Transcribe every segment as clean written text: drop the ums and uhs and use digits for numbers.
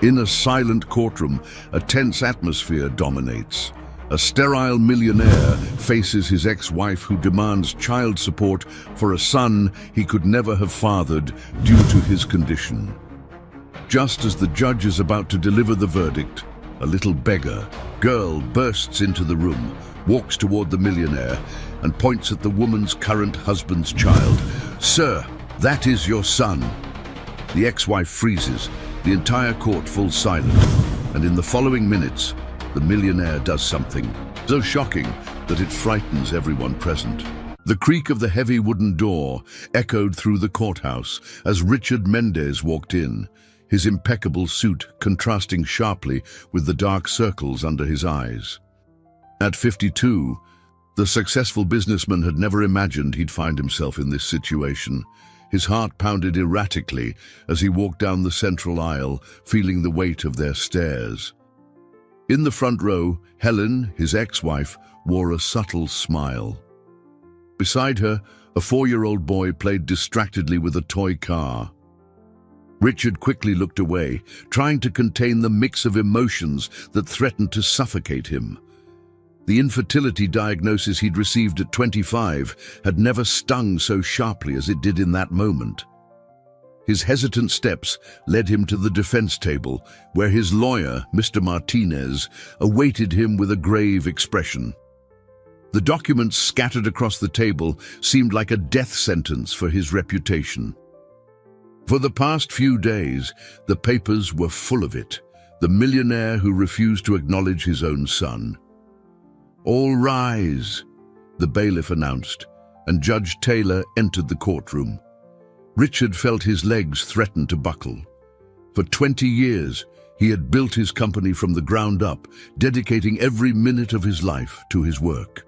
In a silent courtroom, a tense atmosphere dominates. A sterile millionaire faces his ex-wife who demands child support for a son he could never have fathered due to his condition. Just as the judge is about to deliver the verdict, a little beggar girl bursts into the room, walks toward the millionaire, and points at the woman's current husband's child. "Sir, that is your son." The ex-wife freezes. The entire court falls silent, and in the following minutes, the millionaire does something so shocking that it frightens everyone present. The creak of the heavy wooden door echoed through the courthouse as Richard Mendez walked in, his impeccable suit contrasting sharply with the dark circles under his eyes. At 52, the successful businessman had never imagined he'd find himself in this situation. His heart pounded erratically as he walked down the central aisle, feeling the weight of their stares. In the front row, Helen, his ex-wife, wore a subtle smile. Beside her, a 4-year-old boy played distractedly with a toy car. Richard quickly looked away, trying to contain the mix of emotions that threatened to suffocate him. The infertility diagnosis he'd received at 25 had never stung so sharply as it did in that moment. His hesitant steps led him to the defense table, where his lawyer, Mr. Martinez, awaited him with a grave expression. The documents scattered across the table seemed like a death sentence for his reputation. For the past few days, the papers were full of it, the millionaire who refused to acknowledge his own son. "All rise," the bailiff announced, and Judge Taylor entered the courtroom. Richard felt his legs threaten to buckle. For 20 years, he had built his company from the ground up, dedicating every minute of his life to his work.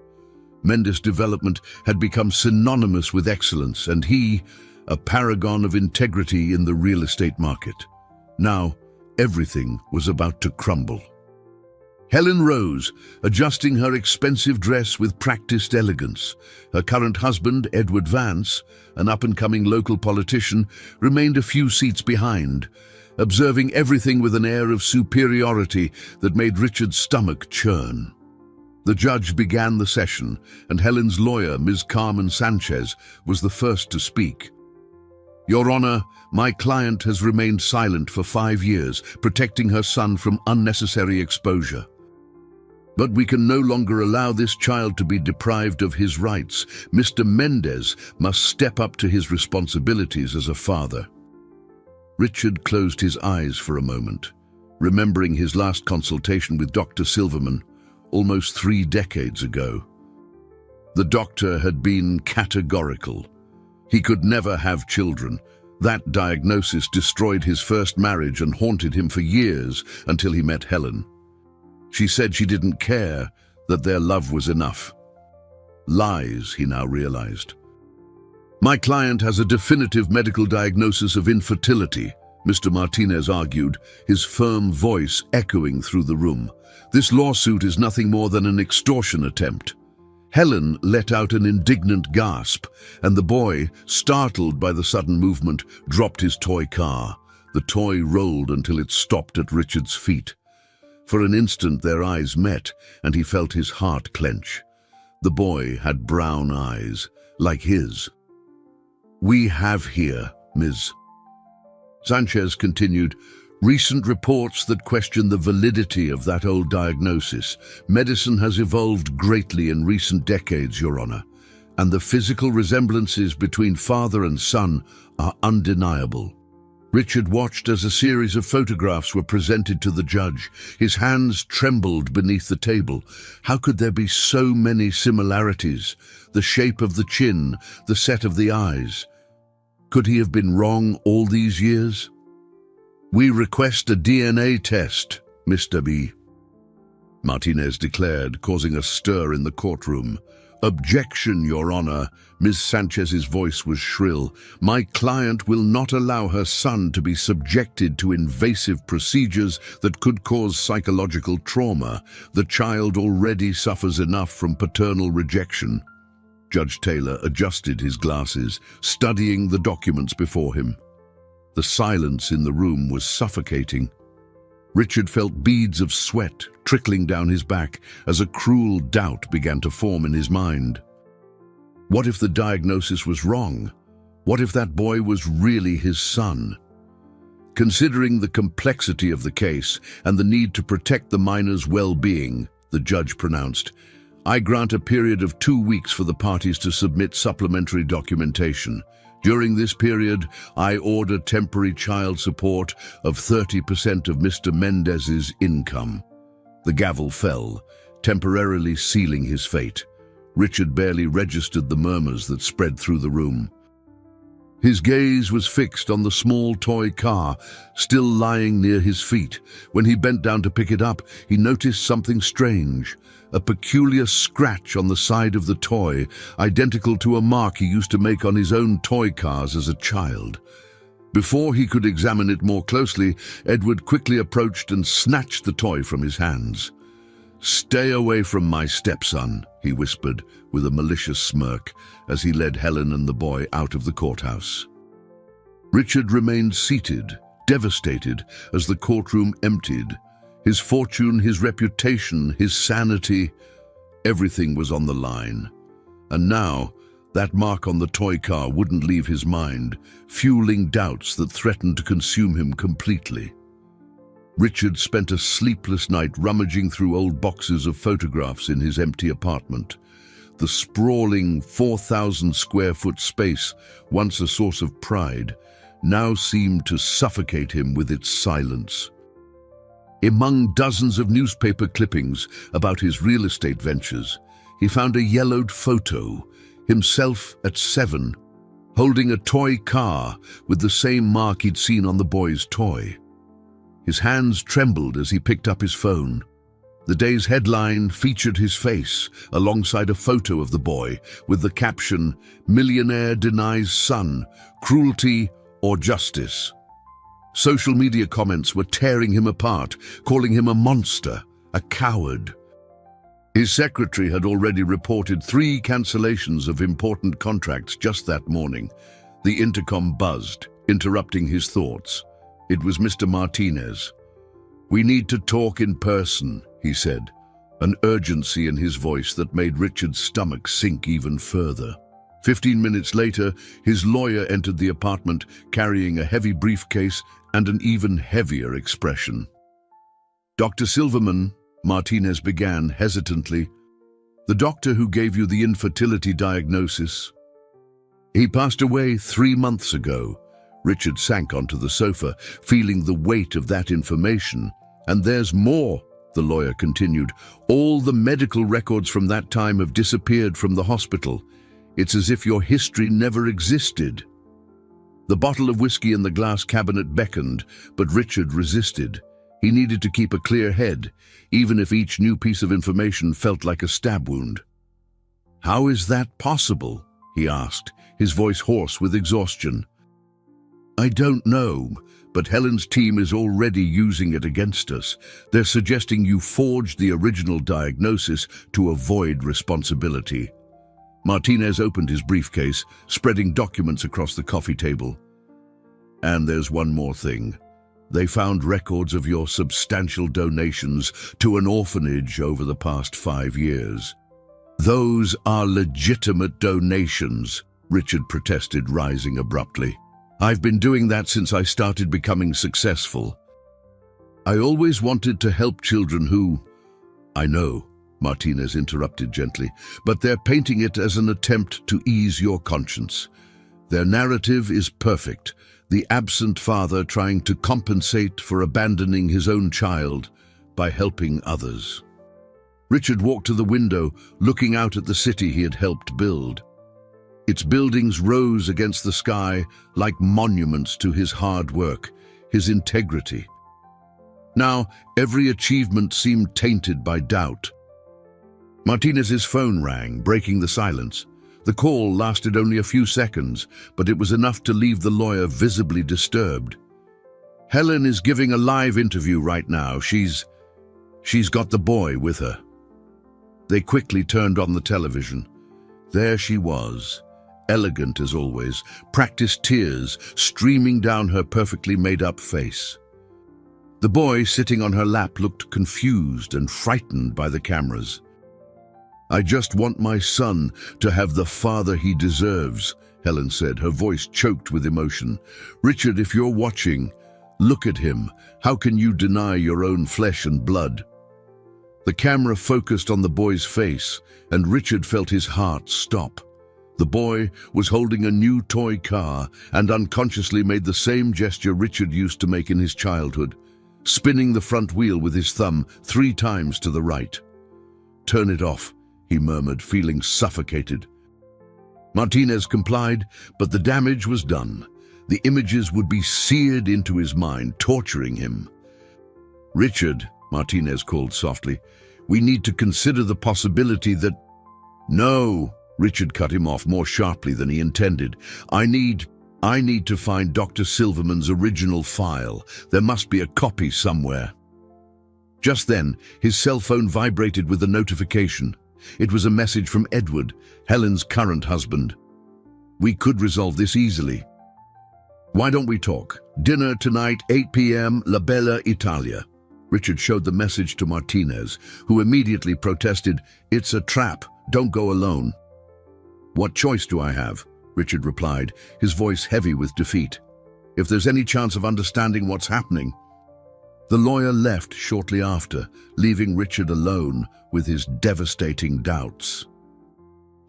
Mendez Development had become synonymous with excellence, and he, a paragon of integrity in the real estate market. Now, everything was about to crumble. Helen rose, adjusting her expensive dress with practiced elegance. Her current husband, Edward Vance, an up-and-coming local politician, remained a few seats behind, observing everything with an air of superiority that made Richard's stomach churn. The judge began the session, and Helen's lawyer, Ms. Carmen Sanchez, was the first to speak. "Your Honor, my client has remained silent for 5 years, protecting her son from unnecessary exposure. But we can no longer allow this child to be deprived of his rights. Mr. Mendez must step up to his responsibilities as a father." Richard closed his eyes for a moment, remembering his last consultation with Dr. Silverman almost 3 decades ago. The doctor had been categorical. He could never have children. That diagnosis destroyed his first marriage and haunted him for years until he met Helen. She said she didn't care, that their love was enough. Lies, he now realized. "My client has a definitive medical diagnosis of infertility," Mr. Martinez argued, his firm voice echoing through the room. "This lawsuit is nothing more than an extortion attempt." Helen let out an indignant gasp, and the boy, startled by the sudden movement, dropped his toy car. The toy rolled until it stopped at Richard's feet. For an instant their eyes met, and he felt his heart clench. The boy had brown eyes, like his. "We have here, Ms." Sanchez continued, "recent reports that question the validity of that old diagnosis. Medicine has evolved greatly in recent decades, Your Honor, and the physical resemblances between father and son are undeniable." Richard watched as a series of photographs were presented to the judge. His hands trembled beneath the table. How could there be so many similarities? The shape of the chin, the set of the eyes. Could he have been wrong all these years? "We request a DNA test, Mr. B," Martinez declared, causing a stir in the courtroom. "Objection, Your Honor." Ms. Sanchez's voice was shrill. "My client will not allow her son to be subjected to invasive procedures that could cause psychological trauma. The child already suffers enough from paternal rejection." Judge Taylor adjusted his glasses, studying the documents before him. The silence in the room was suffocating. Richard felt beads of sweat trickling down his back as a cruel doubt began to form in his mind. What if the diagnosis was wrong? What if that boy was really his son? Considering the complexity of the case and the need to protect the minor's well-being, the judge pronounced, "I grant a period of 2 weeks for the parties to submit supplementary documentation. During this period, I order temporary child support of 30% of Mr. Mendez's income." The gavel fell, temporarily sealing his fate. Richard barely registered the murmurs that spread through the room. His gaze was fixed on the small toy car, still lying near his feet. When he bent down to pick it up, he noticed something strange. A peculiar scratch on the side of the toy, identical to a mark he used to make on his own toy cars as a child. Before he could examine it more closely, Edward quickly approached and snatched the toy from his hands. "Stay away from my stepson," he whispered with a malicious smirk as he led Helen and the boy out of the courthouse. Richard remained seated, devastated, as the courtroom emptied. His fortune, his reputation, his sanity, everything was on the line. And now, that mark on the toy car wouldn't leave his mind, fueling doubts that threatened to consume him completely. Richard spent a sleepless night rummaging through old boxes of photographs in his empty apartment. The sprawling 4,000-square-foot space, once a source of pride, now seemed to suffocate him with its silence. Among dozens of newspaper clippings about his real estate ventures, he found a yellowed photo, himself at 7, holding a toy car with the same mark he'd seen on the boy's toy. His hands trembled as he picked up his phone. The day's headline featured his face alongside a photo of the boy with the caption, "Millionaire denies son, cruelty or justice." Social media comments were tearing him apart, calling him a monster, a coward. His secretary had already reported 3 cancellations of important contracts just that morning. The intercom buzzed, interrupting his thoughts. It was Mr. Martinez. "We need to talk in person," he said, an urgency in his voice that made Richard's stomach sink even further. 15 minutes later, his lawyer entered the apartment carrying a heavy briefcase and an even heavier expression. "Dr. Silverman," Martinez began hesitantly, "the doctor who gave you the infertility diagnosis. He passed away 3 months ago." Richard sank onto the sofa, feeling the weight of that information. "And there's more," the lawyer continued. "All the medical records from that time have disappeared from the hospital. It's as if your history never existed." The bottle of whiskey in the glass cabinet beckoned, but Richard resisted. He needed to keep a clear head, even if each new piece of information felt like a stab wound. "How is that possible?" he asked, his voice hoarse with exhaustion. "I don't know, but Helen's team is already using it against us. They're suggesting you forged the original diagnosis to avoid responsibility." Martinez opened his briefcase, spreading documents across the coffee table. "And there's one more thing. They found records of your substantial donations to an orphanage over the past 5 years. Those are legitimate donations," Richard protested, rising abruptly. "I've been doing that since I started becoming successful. I always wanted to help children who—" "I know," Martinez interrupted gently, "but they're painting it as an attempt to ease your conscience. Their narrative is perfect, the absent father trying to compensate for abandoning his own child by helping others." Richard walked to the window, looking out at the city he had helped build. Its buildings rose against the sky like monuments to his hard work, his integrity. Now, every achievement seemed tainted by doubt. Martinez's phone rang, breaking the silence. The call lasted only a few seconds, but it was enough to leave the lawyer visibly disturbed. "Helen is giving a live interview right now. She's got the boy with her." They quickly turned on the television. There she was, elegant as always, practiced tears streaming down her perfectly made-up face. The boy sitting on her lap looked confused and frightened by the cameras. "I just want my son to have the father he deserves," Helen said, her voice choked with emotion. "Richard, if you're watching, look at him. How can you deny your own flesh and blood?" The camera focused on the boy's face, and Richard felt his heart stop. The boy was holding a new toy car and unconsciously made the same gesture Richard used to make in his childhood, spinning the front wheel with his thumb 3 times to the right. "Turn it off," he murmured, feeling suffocated. Martinez complied, but the damage was done. The images would be seared into his mind, torturing him. "Richard," Martinez called softly, "we need to consider the possibility that—" "No," Richard cut him off more sharply than he intended. I need to find Dr. Silverman's original file. There must be a copy somewhere." Just then, his cell phone vibrated with a notification. It was a message from Edward, Helen's current husband. "We could resolve this easily. Why don't we talk? Dinner tonight, 8 p.m., La Bella Italia." Richard showed the message to Martinez, who immediately protested, "It's a trap. Don't go alone." "What choice do I have?" Richard replied, his voice heavy with defeat. "If there's any chance of understanding what's happening." The lawyer left shortly after, leaving Richard alone with his devastating doubts.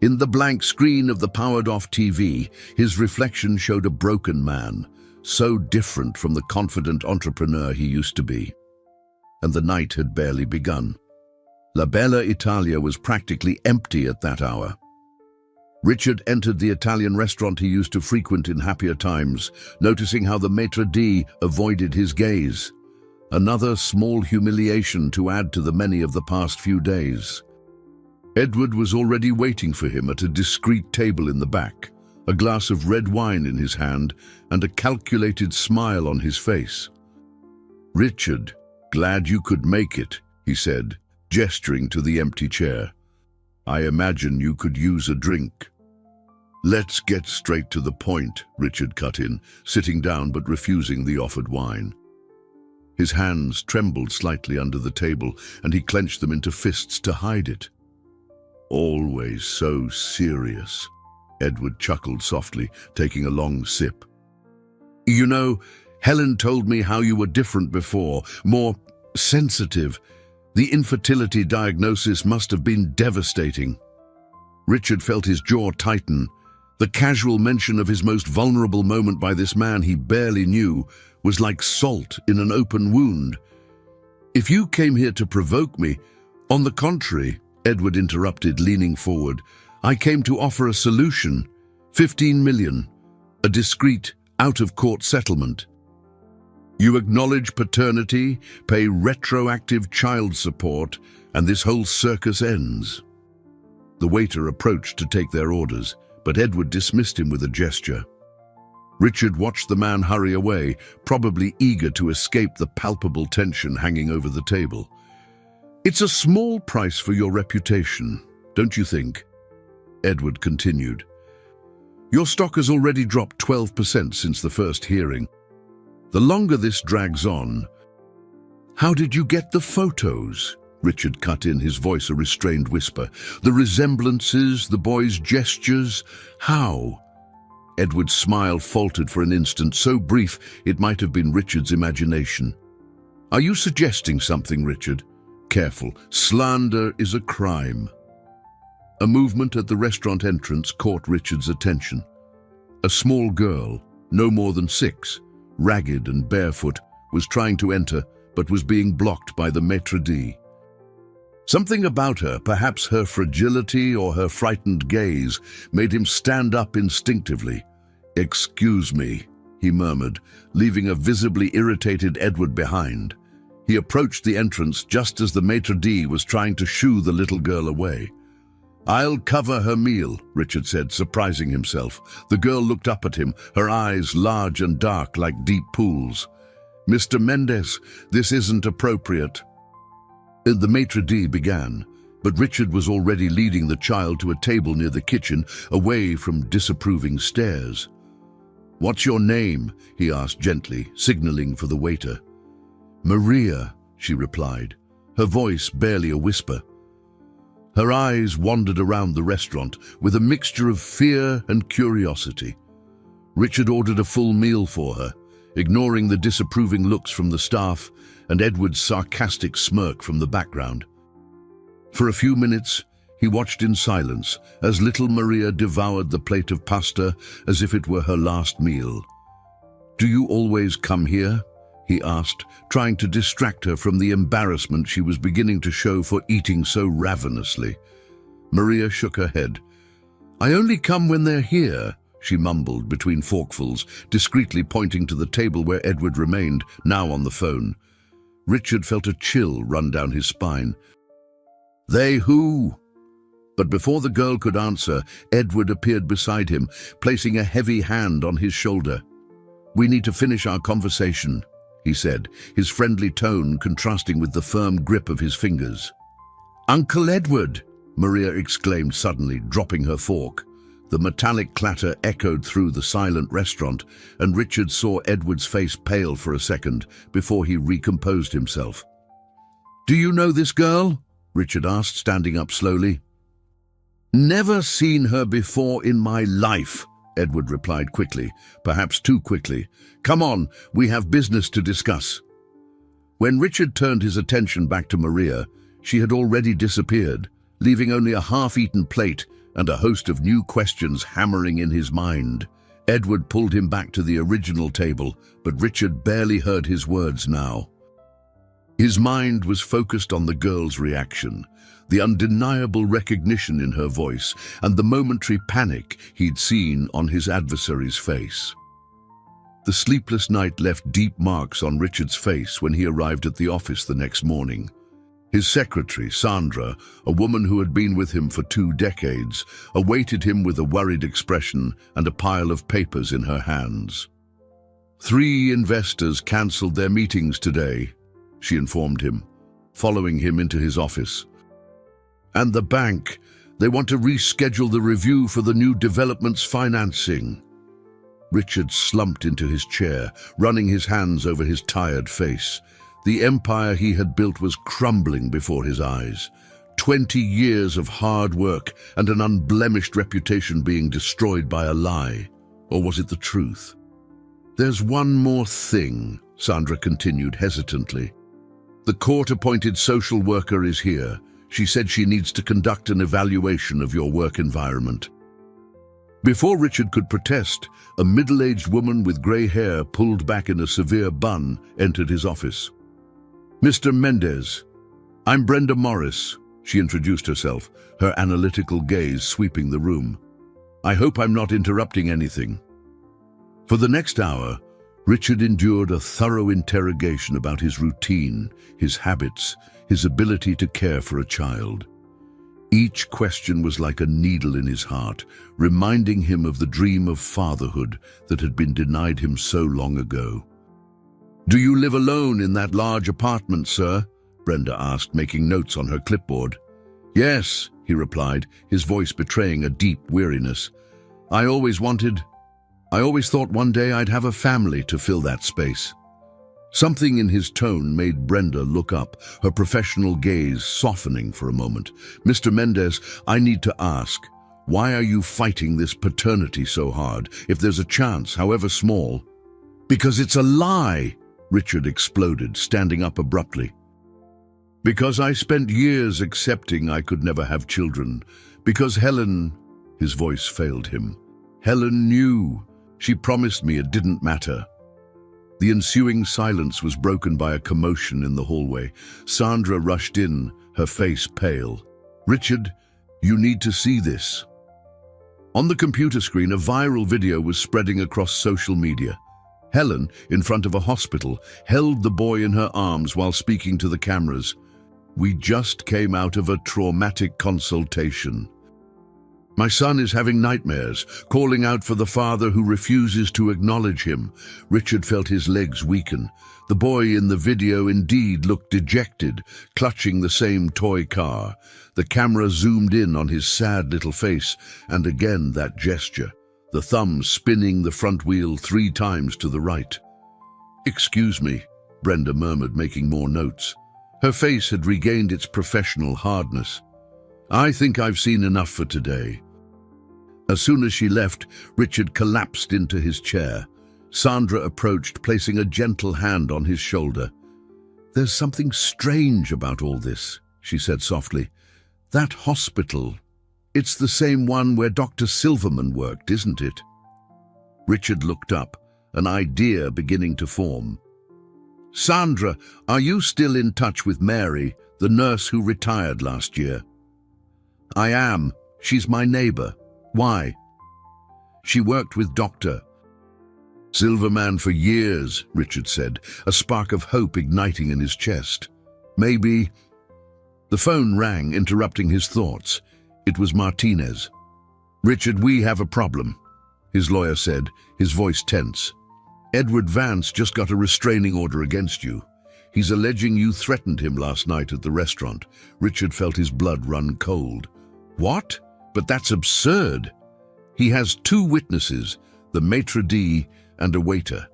In the blank screen of the powered-off TV, his reflection showed a broken man, so different from the confident entrepreneur he used to be. And the night had barely begun. La Bella Italia was practically empty at that hour. Richard entered the Italian restaurant he used to frequent in happier times, noticing how the maitre d' avoided his gaze. Another small humiliation to add to the many of the past few days. Edward was already waiting for him at a discreet table in the back, a glass of red wine in his hand and a calculated smile on his face. "Richard, glad you could make it," he said, gesturing to the empty chair. "I imagine you could use a drink." "Let's get straight to the point," Richard cut in, sitting down but refusing the offered wine. His hands trembled slightly under the table, and he clenched them into fists to hide it. "Always so serious," Edward chuckled softly, taking a long sip. "You know, Helen told me how you were different before, more sensitive. The infertility diagnosis must have been devastating." Richard felt his jaw tighten. The casual mention of his most vulnerable moment by this man he barely knew was like salt in an open wound. "If you came here to provoke me, on the contrary," Edward interrupted, leaning forward, "I came to offer a solution. 15 million, a discreet, out-of-court settlement. You acknowledge paternity, pay retroactive child support, and this whole circus ends." The waiter approached to take their orders, but Edward dismissed him with a gesture. Richard watched the man hurry away, probably eager to escape the palpable tension hanging over the table. "It's a small price for your reputation, don't you think?" Edward continued. "Your stock has already dropped 12% since the first hearing. The longer this drags on—" "How did you get the photos?" Richard cut in, his voice a restrained whisper. "The resemblances, the boy's gestures, how?" Edward's smile faltered for an instant, so brief it might have been Richard's imagination. "Are you suggesting something, Richard?" "Careful. Slander is a crime." A movement at the restaurant entrance caught Richard's attention. A small girl, no more than 6, ragged and barefoot, was trying to enter, but was being blocked by the maitre d'. Something about her, perhaps her fragility or her frightened gaze, made him stand up instinctively. "Excuse me," he murmured, leaving a visibly irritated Edward behind. He approached the entrance just as the maitre d' was trying to shoo the little girl away. "I'll cover her meal," Richard said, surprising himself. The girl looked up at him, her eyes large and dark like deep pools. "Mr. Mendez, this isn't appropriate." The maitre d' began, but Richard was already leading the child to a table near the kitchen, away from disapproving stares. "What's your name?" he asked gently, signaling for the waiter. "Maria," she replied, her voice barely a whisper. Her eyes wandered around the restaurant with a mixture of fear and curiosity. Richard ordered a full meal for her, ignoring the disapproving looks from the staff and Edward's sarcastic smirk from the background. For a few minutes, he watched in silence as little Maria devoured the plate of pasta as if it were her last meal. "Do you always come here?" he asked, trying to distract her from the embarrassment she was beginning to show for eating so ravenously. Maria shook her head. "I only come when they're here," she mumbled between forkfuls, discreetly pointing to the table where Edward remained, now on the phone. Richard felt a chill run down his spine. "They who?" But before the girl could answer, Edward appeared beside him, placing a heavy hand on his shoulder. "We need to finish our conversation," he said, his friendly tone contrasting with the firm grip of his fingers. "Uncle Edward!" Maria exclaimed suddenly, dropping her fork. The metallic clatter echoed through the silent restaurant, and Richard saw Edward's face pale for a second before he recomposed himself. "Do you know this girl?" Richard asked, standing up slowly. "Never seen her before in my life," Edward replied quickly, perhaps too quickly. "Come on, we have business to discuss." When Richard turned his attention back to Maria, she had already disappeared, leaving only a half-eaten plate and a host of new questions hammering in his mind. Edward pulled him back to the original table, but Richard barely heard his words now. His mind was focused on the girl's reaction, the undeniable recognition in her voice, and the momentary panic he'd seen on his adversary's face. The sleepless night left deep marks on Richard's face when he arrived at the office the next morning. His secretary, Sandra, a woman who had been with him for 2 decades, awaited him with a worried expression and a pile of papers in her hands. 3 investors cancelled their meetings today, she informed him, following him into his office. "And the bank, they want to reschedule the review for the new development's financing." Richard slumped into his chair, running his hands over his tired face. The empire he had built was crumbling before his eyes. 20 years of hard work and an unblemished reputation being destroyed by a lie. Or was it the truth? "There's one more thing," Sandra continued hesitantly. "The court-appointed social worker is here. She said she needs to conduct an evaluation of your work environment." Before Richard could protest, a middle-aged woman with grey hair pulled back in a severe bun entered his office. "Mr. Mendez, I'm Brenda Morris," she introduced herself, her analytical gaze sweeping the room. "I hope I'm not interrupting anything." For the next hour, Richard endured a thorough interrogation about his routine, his habits, his ability to care for a child. Each question was like a needle in his heart, reminding him of the dream of fatherhood that had been denied him so long ago. "Do you live alone in that large apartment, sir?" Brenda asked, making notes on her clipboard. "Yes," he replied, his voice betraying a deep weariness. I always thought one day I'd have a family to fill that space." Something in his tone made Brenda look up, her professional gaze softening for a moment. "Mr. Mendez, I need to ask, why are you fighting this paternity so hard, if there's a chance, however small?" "Because it's a lie!" Richard exploded, standing up abruptly. "Because I spent years accepting I could never have children. Because Helen—" His voice failed him. "Helen knew. She promised me it didn't matter." The ensuing silence was broken by a commotion in the hallway. Sandra rushed in, her face pale. "Richard, you need to see this." On the computer screen, a viral video was spreading across social media. Helen, in front of a hospital, held the boy in her arms while speaking to the cameras. "We just came out of a traumatic consultation. My son is having nightmares, calling out for the father who refuses to acknowledge him." Richard felt his legs weaken. The boy in the video indeed looked dejected, clutching the same toy car. The camera zoomed in on his sad little face, and again that gesture, the thumb spinning the front wheel 3 times to the right. "Excuse me," Brenda murmured, making more notes. Her face had regained its professional hardness. I think I've seen enough for today. As soon as she left, Richard collapsed into his chair. Sandra approached, placing a gentle hand on his shoulder. There's something strange about all this, she said softly. That hospital, it's the same one where Dr. Silverman worked, isn't it? Richard looked up, an idea beginning to form. Sandra, are you still in touch with Mary, the nurse who retired last year? I am. She's my neighbor. Why? She worked with Dr. Silverman for years, Richard said, a spark of hope igniting in his chest. Maybe... The phone rang, interrupting his thoughts. It was Martinez. Richard, we have a problem, his lawyer said, his voice tense. Edward Vance just got a restraining order against you. He's alleging you threatened him last night at the restaurant. Richard felt his blood run cold. What? But that's absurd. He has 2 witnesses, the maitre d' and a waiter.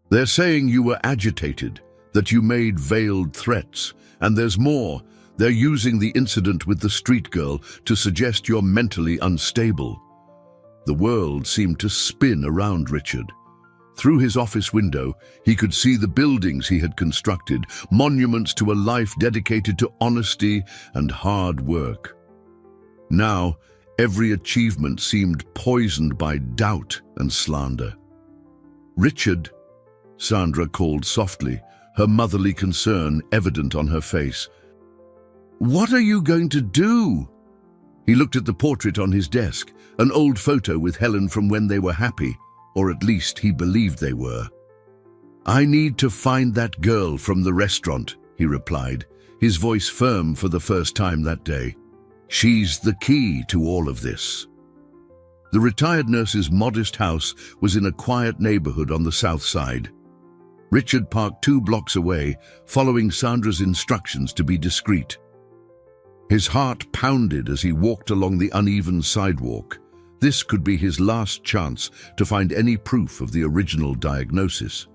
They're saying you were agitated, that you made veiled threats, and there's more. They're using the incident with the street girl to suggest you're mentally unstable. The world seemed to spin around Richard. Through his office window, he could see the buildings he had constructed, monuments to a life dedicated to honesty and hard work. Now, every achievement seemed poisoned by doubt and slander. Richard, Sandra called softly, her motherly concern evident on her face. What are you going to do? He looked at the portrait on his desk, an old photo with Helen from when they were happy, or at least he believed they were. I need to find that girl from the restaurant, he replied, his voice firm for the first time that day. She's the key to all of this. The retired nurse's modest house was in a quiet neighborhood on the south side. Richard parked 2 blocks away, following Sandra's instructions to be discreet. His heart pounded as he walked along the uneven sidewalk. This could be his last chance to find any proof of the original diagnosis.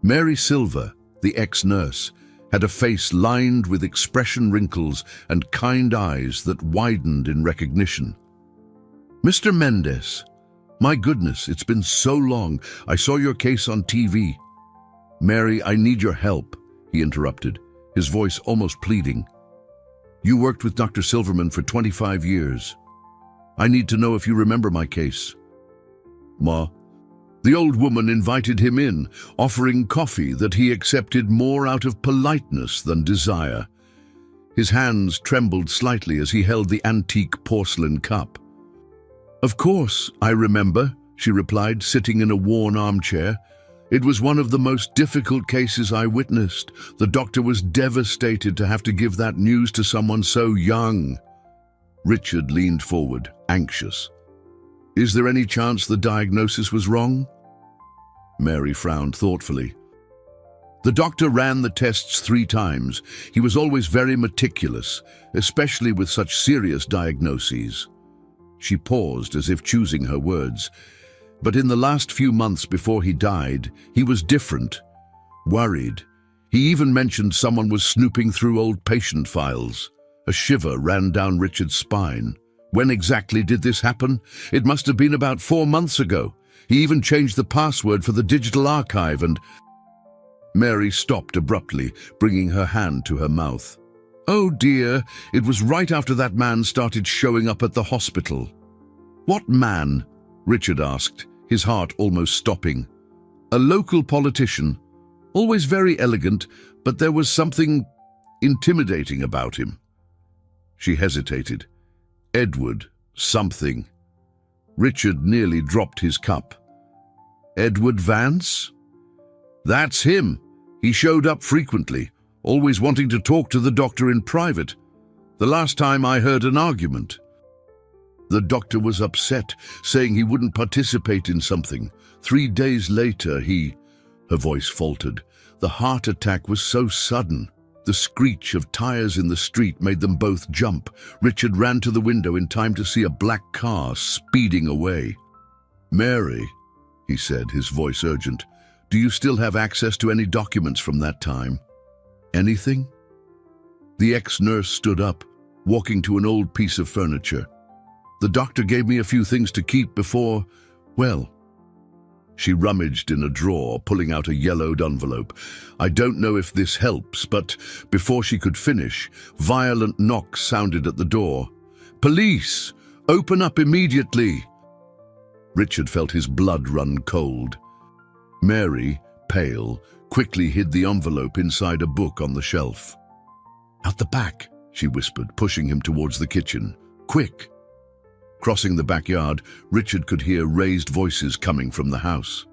Mary Silver, the ex-nurse, had a face lined with expression wrinkles and kind eyes that widened in recognition. Mr. Mendes, my goodness, it's been so long. I saw your case on TV. Mary, I need your help, he interrupted, his voice almost pleading. You worked with Dr. Silverman for 25 years. I need to know if you remember my case. Ma, the old woman invited him in, offering coffee that he accepted more out of politeness than desire. His hands trembled slightly as he held the antique porcelain cup. Of course, I remember, she replied, sitting in a worn armchair. It was one of the most difficult cases I witnessed. The doctor was devastated to have to give that news to someone so young. Richard leaned forward, anxious. Is there any chance the diagnosis was wrong? Mary frowned thoughtfully. The doctor ran the tests 3 times. He was always very meticulous, especially with such serious diagnoses. She paused as if choosing her words. But in the last few months before he died, he was different, worried. He even mentioned someone was snooping through old patient files. A shiver ran down Richard's spine. When exactly did this happen? It must have been about 4 months ago. He even changed the password for the digital archive and... Mary stopped abruptly, bringing her hand to her mouth. Oh dear, it was right after that man started showing up at the hospital. What man? Richard asked, his heart almost stopping. A local politician, always very elegant, but there was something intimidating about him. She hesitated. Edward, something. Richard nearly dropped his cup. Edward Vance? That's him. He showed up frequently, always wanting to talk to the doctor in private. The last time I heard an argument. The doctor was upset, saying he wouldn't participate in something. 3 days later, Her voice faltered. The heart attack was so sudden. The screech of tires in the street made them both jump. Richard ran to the window in time to see a black car speeding away. Mary, he said, his voice urgent, Do you still have access to any documents from that time? Anything? The ex-nurse stood up, walking to an old piece of furniture. The doctor gave me a few things to keep before, well. She rummaged in a drawer, pulling out a yellowed envelope. I don't know if this helps, but before she could finish, violent knocks sounded at the door. Police! Open up immediately! Richard felt his blood run cold. Mary, pale, quickly hid the envelope inside a book on the shelf. Out the back, she whispered, pushing him towards the kitchen. Quick! Crossing the backyard, Richard could hear raised voices coming from the house.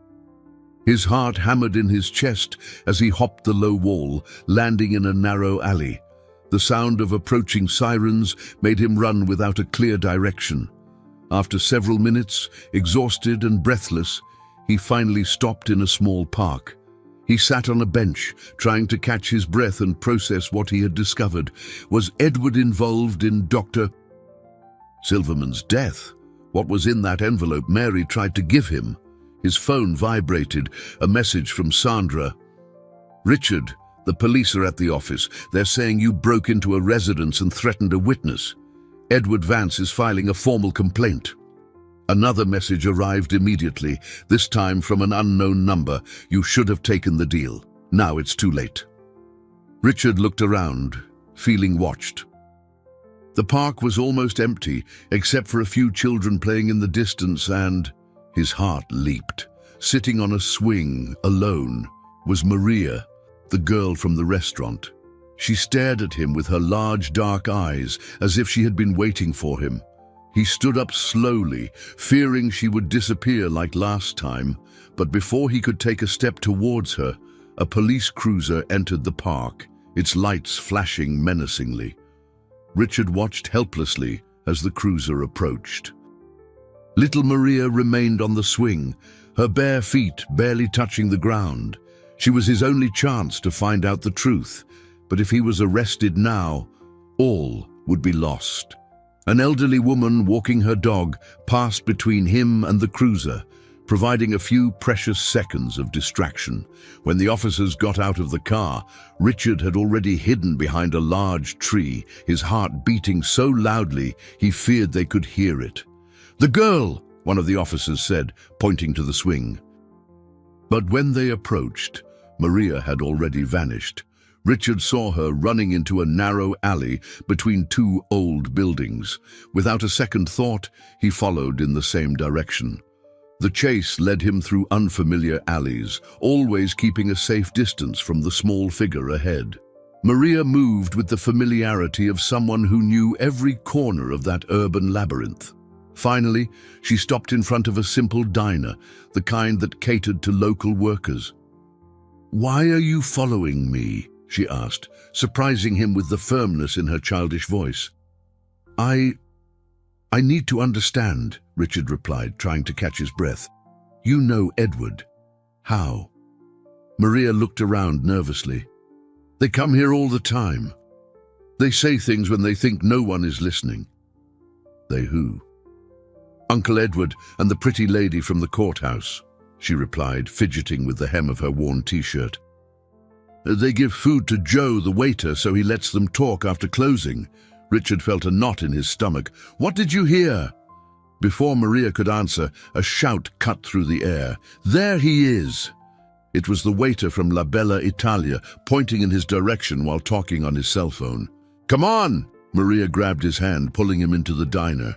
His heart hammered in his chest as he hopped the low wall, landing in a narrow alley. The sound of approaching sirens made him run without a clear direction. After several minutes, exhausted and breathless, he finally stopped in a small park. He sat on a bench, trying to catch his breath and process what he had discovered. Was Edward involved in Dr. Silverman's death? What was in that envelope Mary tried to give him? His phone vibrated, a message from Sandra. Richard, the police are at the office. They're saying you broke into a residence and threatened a witness. Edward Vance is filing a formal complaint. Another message arrived immediately, this time from an unknown number. You should have taken the deal. Now it's too late. Richard looked around, feeling watched. The park was almost empty, except for a few children playing in the distance, and his heart leaped. Sitting on a swing, alone, was Maria, the girl from the restaurant. She stared at him with her large dark eyes, as if she had been waiting for him. He stood up slowly, fearing she would disappear like last time, but before he could take a step towards her, a police cruiser entered the park, its lights flashing menacingly. Richard watched helplessly as the cruiser approached. Little Maria remained on the swing, her bare feet barely touching the ground. She was his only chance to find out the truth, but if he was arrested now, all would be lost. An elderly woman walking her dog passed between him and the cruiser, providing a few precious seconds of distraction. When the officers got out of the car, Richard had already hidden behind a large tree, his heart beating so loudly he feared they could hear it. "The girl!" one of the officers said, pointing to the swing. But when they approached, Maria had already vanished. Richard saw her running into a narrow alley between two old buildings. Without a second thought, he followed in the same direction. The chase led him through unfamiliar alleys, always keeping a safe distance from the small figure ahead. Maria moved with the familiarity of someone who knew every corner of that urban labyrinth. Finally, she stopped in front of a simple diner, the kind that catered to local workers. "Why are you following me?" she asked, surprising him with the firmness in her childish voice. I need to understand," Richard replied, trying to catch his breath. "You know Edward. How?" Maria looked around nervously. "They come here all the time. They say things when they think no one is listening." "They who?" "Uncle Edward and the pretty lady from the courthouse," she replied, fidgeting with the hem of her worn t-shirt. "They give food to Joe, the waiter, so he lets them talk after closing." Richard felt a knot in his stomach. "What did you hear?" Before Maria could answer, a shout cut through the air. "There he is!" It was the waiter from La Bella Italia, pointing in his direction while talking on his cell phone. "Come on!" Maria grabbed his hand, pulling him into the diner.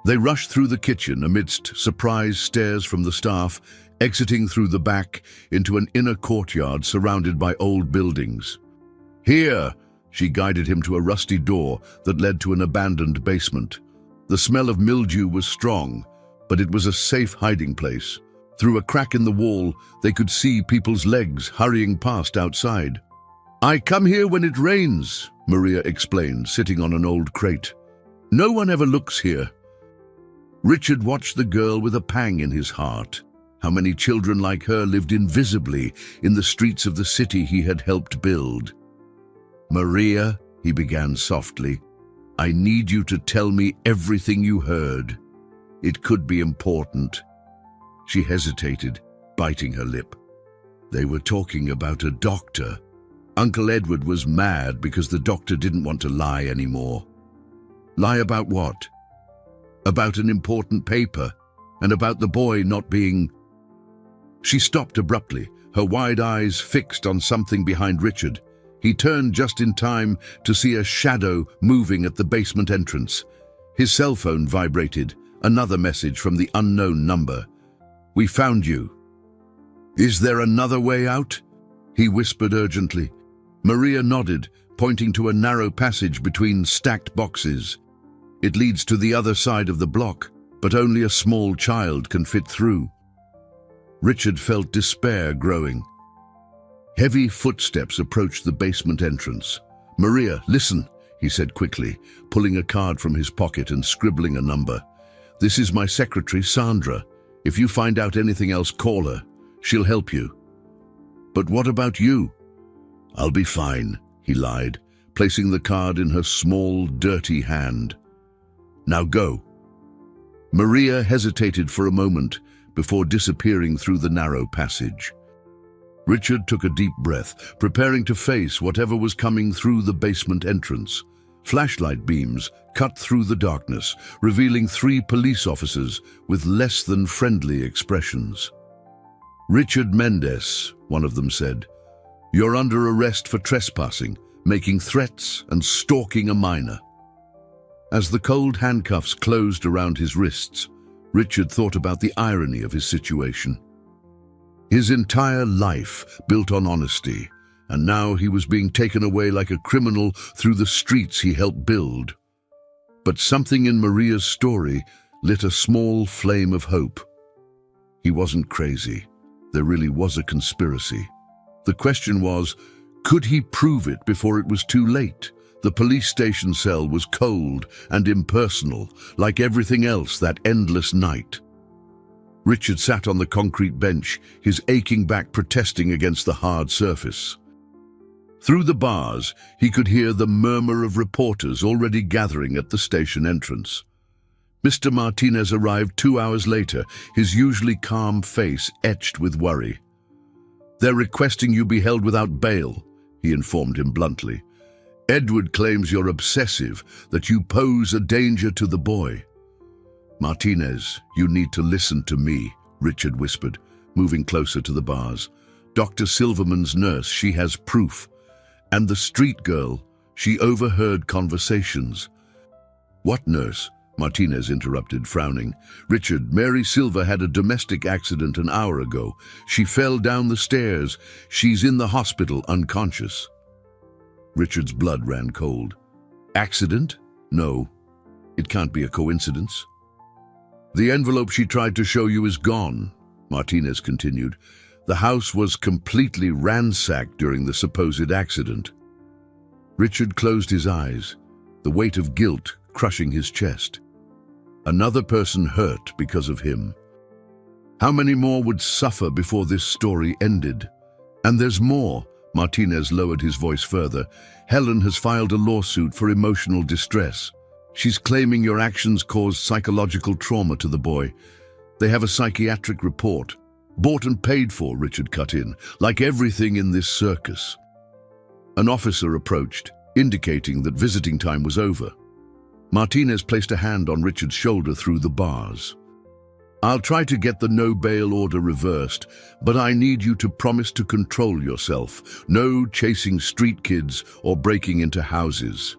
They rushed through the kitchen amidst surprised stares from the staff, exiting through the back into an inner courtyard surrounded by old buildings. "Here!" She guided him to a rusty door that led to an abandoned basement. The smell of mildew was strong, but it was a safe hiding place. Through a crack in the wall, they could see people's legs hurrying past outside. "I come here when it rains," Maria explained, sitting on an old crate. "No one ever looks here." Richard watched the girl with a pang in his heart. How many children like her lived invisibly in the streets of the city he had helped build? "Maria," he began softly, "I need you to tell me everything you heard. It could be important." She hesitated, biting her lip. They were talking about a doctor. Uncle Edward was mad because the doctor didn't want to lie anymore. Lie about what? About an important paper, and about the boy not being... She stopped abruptly, her wide eyes fixed on something behind Richard. He turned just in time to see a shadow moving at the basement entrance. His cell phone vibrated, another message from the unknown number. "We found you." "Is there another way out?" he whispered urgently. Maria nodded, pointing to a narrow passage between stacked boxes. "It leads to the other side of the block, but only a small child can fit through." Richard felt despair growing. Heavy footsteps approached the basement entrance. "Maria, listen," he said quickly, pulling a card from his pocket and scribbling a number. "This is my secretary, Sandra. If you find out anything else, call her. She'll help you." "But what about you?" "I'll be fine," he lied, placing the card in her small, dirty hand. "Now go." Maria hesitated for a moment before disappearing through the narrow passage. Richard took a deep breath, preparing to face whatever was coming through the basement entrance. Flashlight beams cut through the darkness, revealing 3 police officers with less than friendly expressions. "Richard Mendez," one of them said. "You're under arrest for trespassing, making threats and stalking a minor." As the cold handcuffs closed around his wrists, Richard thought about the irony of his situation. His entire life built on honesty, and now he was being taken away like a criminal through the streets he helped build. But something in Maria's story lit a small flame of hope. He wasn't crazy. There really was a conspiracy. The question was, could he prove it before it was too late? The police station cell was cold and impersonal, like everything else that endless night. Richard sat on the concrete bench, his aching back protesting against the hard surface. Through the bars, he could hear the murmur of reporters already gathering at the station entrance. Mr. Martinez arrived 2 hours later, his usually calm face etched with worry. "They're requesting you be held without bail," he informed him bluntly. "Edward claims you're obsessive, that you pose a danger to the boy." "Martinez, you need to listen to me," Richard whispered, moving closer to the bars. "Dr. Silverman's nurse, she has proof. And the street girl, she overheard conversations." "What nurse?" Martinez interrupted, frowning. "Richard, Mary Silver had a domestic accident an hour ago. She fell down the stairs. She's in the hospital, unconscious." Richard's blood ran cold. "Accident? No. It can't be a coincidence." "The envelope she tried to show you is gone," Martinez continued. "The house was completely ransacked during the supposed accident." Richard closed his eyes, the weight of guilt crushing his chest. Another person hurt because of him. How many more would suffer before this story ended? "And there's more." Martinez lowered his voice further. "Helen has filed a lawsuit for emotional distress. She's claiming your actions caused psychological trauma to the boy. They have a psychiatric report. Bought and paid for," Richard cut in, "like everything in this circus." An officer approached, indicating that visiting time was over. Martinez placed a hand on Richard's shoulder through the bars. "I'll try to get the no-bail order reversed, but I need you to promise to control yourself. No chasing street kids or breaking into houses."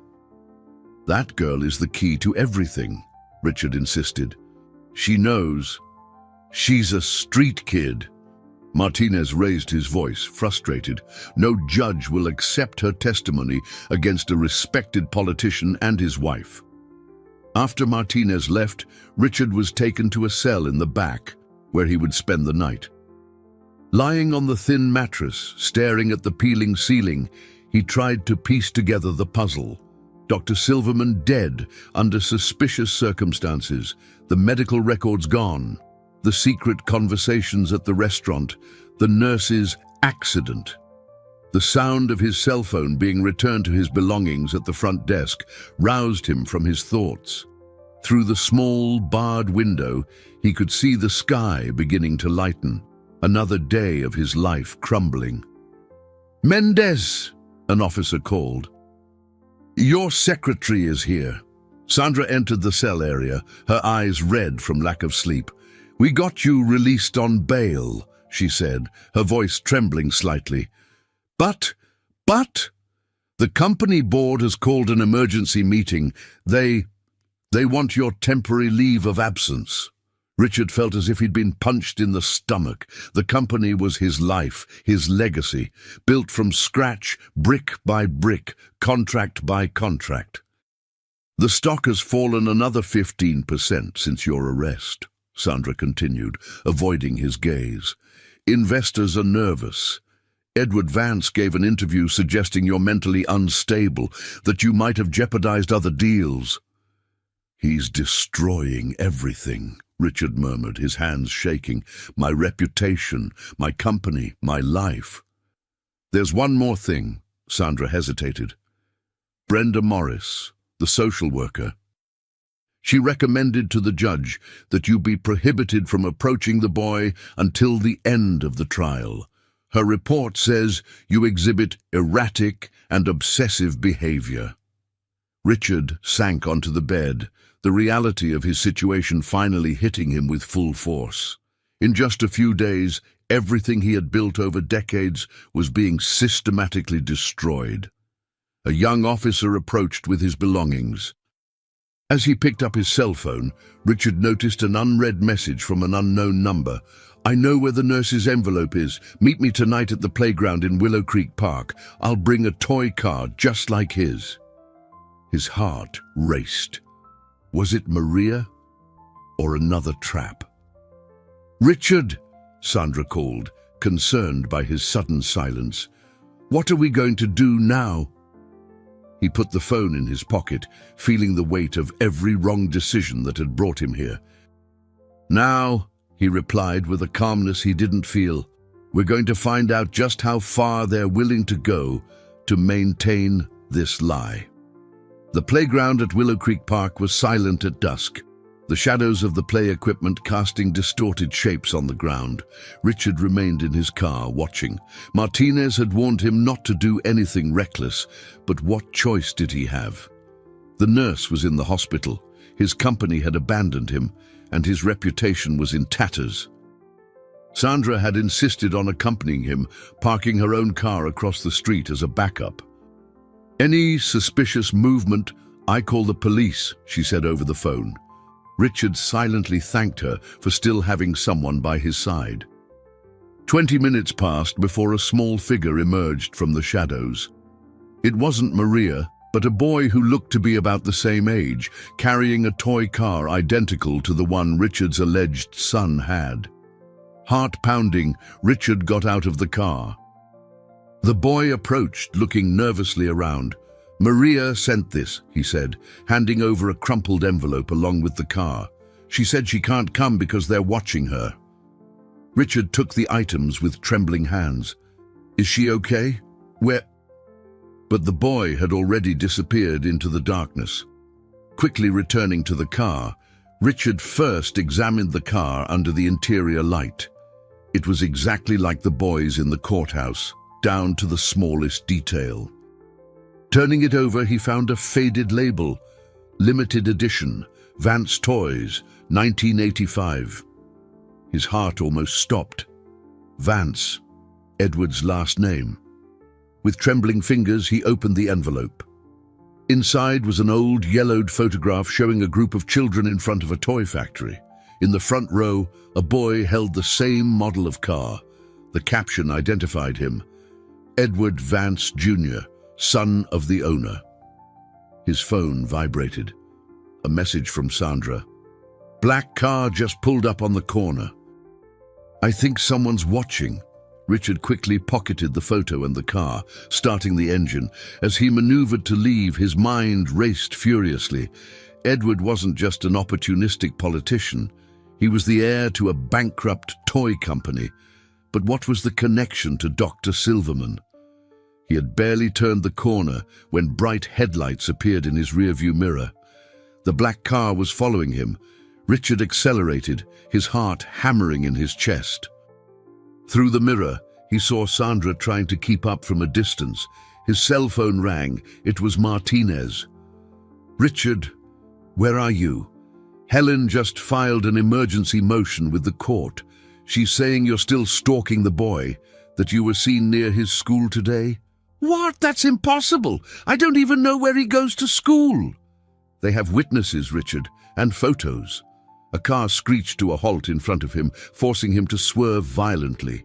"That girl is the key to everything," Richard insisted. "She knows. She's a street kid." Martinez raised his voice, frustrated. "No judge will accept her testimony against a respected politician and his wife." After Martinez left, Richard was taken to a cell in the back, where he would spend the night. Lying on the thin mattress, staring at the peeling ceiling, he tried to piece together the puzzle. Dr. Silverman dead under suspicious circumstances, the medical records gone, the secret conversations at the restaurant, the nurse's accident. The sound of his cell phone being returned to his belongings at the front desk roused him from his thoughts. Through the small, barred window, he could see the sky beginning to lighten. Another day of his life crumbling. "Mendez," an officer called. "Your secretary is here." Sandra entered the cell area, her eyes red from lack of sleep. "We got you released on bail," she said, her voice trembling slightly. But, the company board has called an emergency meeting. They want your temporary leave of absence." Richard felt as if he'd been punched in the stomach. The company was his life, his legacy, built from scratch, brick by brick, contract by contract. "The stock has fallen another 15% since your arrest," Sandra continued, avoiding his gaze. "Investors are nervous. Edward Vance gave an interview suggesting you're mentally unstable, that you might have jeopardized other deals." "He's destroying everything," Richard murmured, his hands shaking. "My reputation, my company, my life." "There's one more thing," Sandra hesitated. "Brenda Morris, the social worker. She recommended to the judge that you be prohibited from approaching the boy until the end of the trial. Her report says you exhibit erratic and obsessive behavior." Richard sank onto the bed, the reality of his situation finally hitting him with full force. In just a few days, everything he had built over decades was being systematically destroyed. A young officer approached with his belongings. As he picked up his cell phone, Richard noticed an unread message from an unknown number. "I know where the nurse's envelope is. Meet me tonight at the playground in Willow Creek Park. I'll bring a toy car just like his." His heart raced. Was it Maria or another trap? "Richard," Sandra called, concerned by his sudden silence. "What are we going to do now?" He put the phone in his pocket, feeling the weight of every wrong decision that had brought him here. "Now," he replied with a calmness he didn't feel, "we're going to find out just how far they're willing to go to maintain this lie." The playground at Willow Creek Park was silent at dusk, the shadows of the play equipment casting distorted shapes on the ground. Richard remained in his car, watching. Martinez had warned him not to do anything reckless, but what choice did he have? The nurse was in the hospital, his company had abandoned him, and his reputation was in tatters. Sandra had insisted on accompanying him, parking her own car across the street as a backup. "Any suspicious movement, I call the police," she said over the phone. Richard silently thanked her for still having someone by his side. 20 minutes passed before a small figure emerged from the shadows. It wasn't Maria, but a boy who looked to be about the same age, carrying a toy car identical to the one Richard's alleged son had. Heart pounding, Richard got out of the car. The boy approached, looking nervously around. "Maria sent this," he said, handing over a crumpled envelope along with the car. "She said she can't come because they're watching her." Richard took the items with trembling hands. "Is she okay? Where?" But the boy had already disappeared into the darkness. Quickly returning to the car, Richard first examined the car under the interior light. It was exactly like the boy's in the courthouse, down to the smallest detail. Turning it over, he found a faded label, "Limited Edition, Vance Toys, 1985. His heart almost stopped. Vance, Edward's last name. With trembling fingers, he opened the envelope. Inside was an old, yellowed photograph showing a group of children in front of a toy factory. In the front row, a boy held the same model of car. The caption identified him: Edward Vance Jr., son of the owner. His phone vibrated. A message from Sandra. "Black car just pulled up on the corner." "I think someone's watching." Richard quickly pocketed the photo and the car, starting the engine. As he maneuvered to leave, his mind raced furiously. Edward wasn't just an opportunistic politician. He was the heir to a bankrupt toy company. But what was the connection to Dr. Silverman? He had barely turned the corner when bright headlights appeared in his rearview mirror. The black car was following him. Richard accelerated, his heart hammering in his chest. Through the mirror, he saw Sandra trying to keep up from a distance. His cell phone rang. It was Martinez. "Richard, where are you? Helen just filed an emergency motion with the court. She's saying you're still stalking the boy, that you were seen near his school today." "What? That's impossible. I don't even know where he goes to school." "They have witnesses, Richard, and photos." A car screeched to a halt in front of him, forcing him to swerve violently.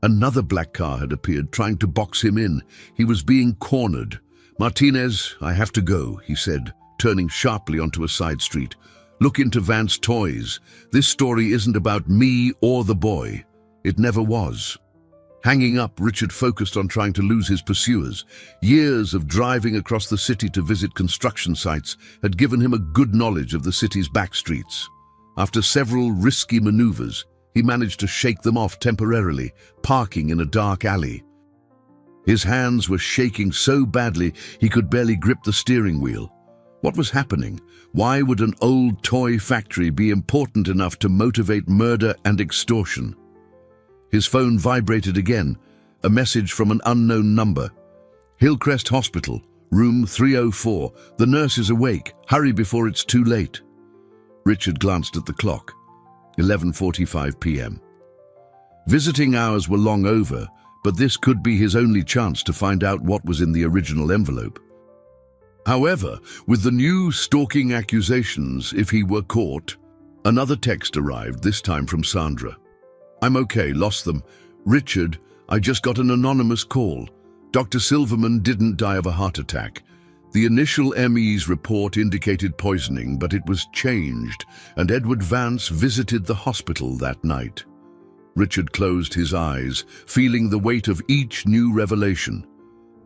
Another black car had appeared, trying to box him in. He was being cornered. "Martinez, I have to go," he said, turning sharply onto a side street. "Look into Vance Toys. This story isn't about me or the boy. It never was." Hanging up, Richard focused on trying to lose his pursuers. Years of driving across the city to visit construction sites had given him a good knowledge of the city's back streets. After several risky maneuvers, he managed to shake them off temporarily, parking in a dark alley. His hands were shaking so badly he could barely grip the steering wheel. What was happening? Why would an old toy factory be important enough to motivate murder and extortion? His phone vibrated again, a message from an unknown number. "Hillcrest Hospital, room 304. The nurse is awake. Hurry before it's too late." Richard glanced at the clock. 11:45 p.m. Visiting hours were long over, but this could be his only chance to find out what was in the original envelope. However, with the new stalking accusations, if he were caught, another text arrived, this time from Sandra. "I'm okay, lost them. Richard, I just got an anonymous call. Dr. Silverman didn't die of a heart attack. The initial ME's report indicated poisoning, but it was changed, and Edward Vance visited the hospital that night." Richard closed his eyes, feeling the weight of each new revelation.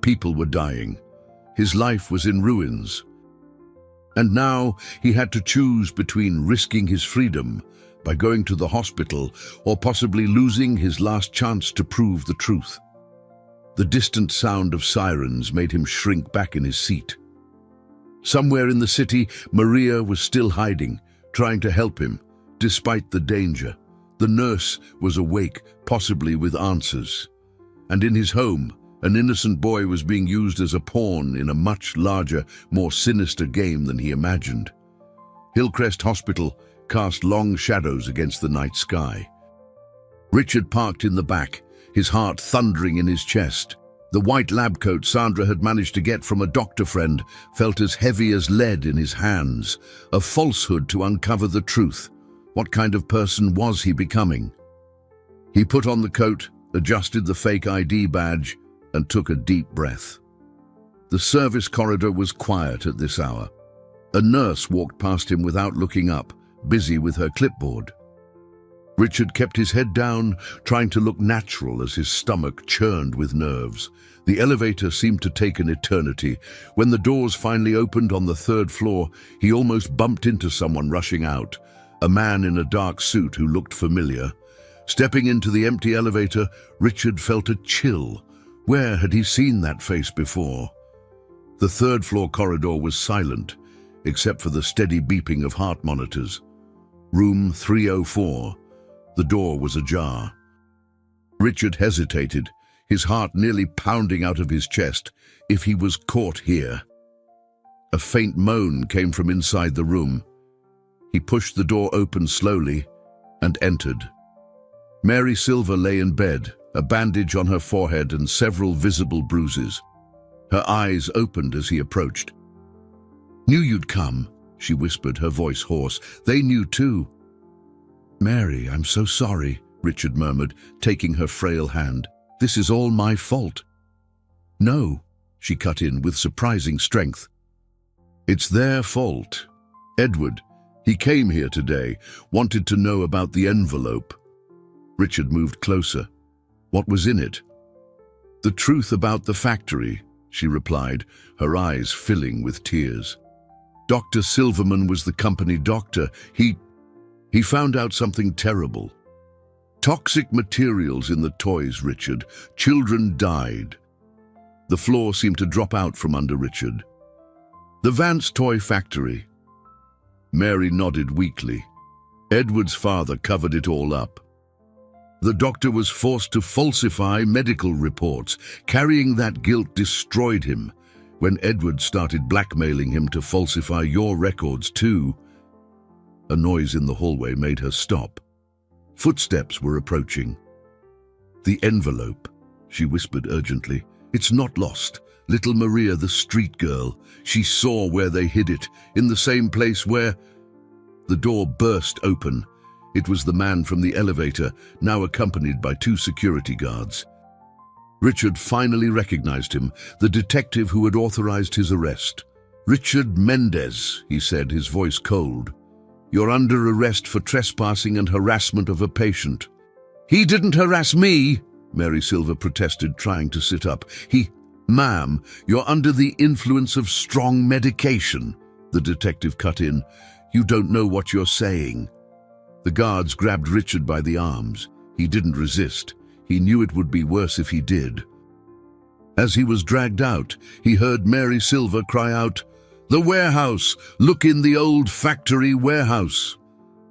People were dying. His life was in ruins. And now he had to choose between risking his freedom by going to the hospital or possibly losing his last chance to prove the truth. The distant sound of sirens made him shrink back in his seat. Somewhere in the city, Maria was still hiding, trying to help him, despite the danger. The nurse was awake, possibly with answers. And in his home, an innocent boy was being used as a pawn in a much larger, more sinister game than he imagined. Hillcrest Hospital cast long shadows against the night sky. Richard parked in the back, his heart thundering in his chest. The white lab coat Sandra had managed to get from a doctor friend felt as heavy as lead in his hands, a falsehood to uncover the truth. What kind of person was he becoming? He put on the coat, adjusted the fake ID badge, and took a deep breath. The service corridor was quiet at this hour. A nurse walked past him without looking up, busy with her clipboard. Richard kept his head down, trying to look natural as his stomach churned with nerves. The elevator seemed to take an eternity. When the doors finally opened on the third floor, he almost bumped into someone rushing out, a man in a dark suit who looked familiar. Stepping into the empty elevator, Richard felt a chill. Where had he seen that face before? The third-floor corridor was silent, except for the steady beeping of heart monitors. Room 304. The door was ajar. Richard hesitated, his heart nearly pounding out of his chest. If he was caught here. A faint moan came from inside the room. He pushed the door open slowly and entered. Mary Silver lay in bed, a bandage on her forehead and several visible bruises. Her eyes opened as he approached. "Knew you'd come," she whispered, her voice hoarse. "They knew too." "Mary, I'm so sorry," Richard murmured, taking her frail hand. "This is all my fault." "No," she cut in with surprising strength. "It's their fault. Edward, he came here today, wanted to know about the envelope." Richard moved closer. "What was in it?" "The truth about the factory," she replied, her eyes filling with tears. "Dr. Silverman was the company doctor. He found out something terrible. Toxic materials in the toys, Richard. Children died." The floor seemed to drop out from under Richard. "The Vance toy factory." Mary nodded weakly. "Edward's father covered it all up." The doctor was forced to falsify medical reports. Carrying that guilt destroyed him. When Edward started blackmailing him to falsify your records too, a noise in the hallway made her stop. Footsteps were approaching. "The envelope," she whispered urgently. "It's not lost. Little Maria, the street girl. She saw where they hid it, in the same place where—" The door burst open. It was the man from the elevator, now accompanied by 2 security guards. Richard finally recognized him, the detective who had authorized his arrest. "Richard Mendez," he said, his voice cold. "You're under arrest for trespassing and harassment of a patient." "He didn't harass me," Mary Silver protested, trying to sit up. "Ma'am, you're under the influence of strong medication," the detective cut in. "You don't know what you're saying." The guards grabbed Richard by the arms. He didn't resist. He knew it would be worse if he did. As he was dragged out, he heard Mary Silver cry out, "The warehouse! Look in the old factory warehouse!"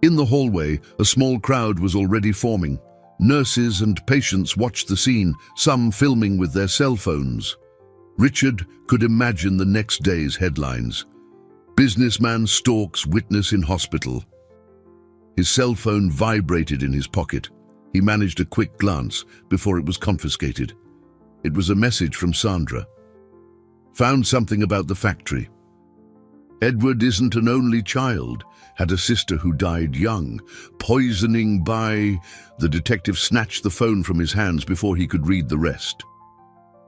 In the hallway, a small crowd was already forming. Nurses and patients watched the scene, some filming with their cell phones. Richard could imagine the next day's headlines. "Businessman stalks witness in hospital." His cell phone vibrated in his pocket. He managed a quick glance before it was confiscated. It was a message from Sandra. "Found something about the factory. Edward isn't an only child. Had a sister who died young. Poisoning by—" The detective snatched the phone from his hands before he could read the rest.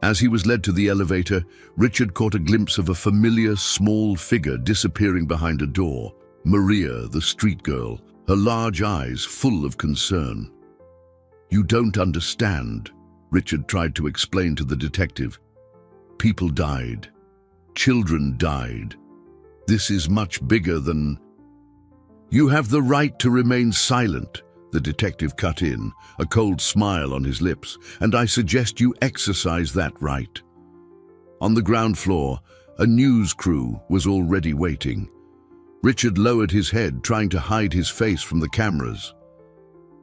As he was led to the elevator, Richard caught a glimpse of a familiar small figure disappearing behind a door. Maria, the street girl, her large eyes full of concern. "You don't understand," Richard tried to explain to the detective. "People died. Children died. This is much bigger than—" "You have the right to remain silent," the detective cut in, a cold smile on his lips, "and I suggest you exercise that right." On the ground floor, a news crew was already waiting. Richard lowered his head, trying to hide his face from the cameras.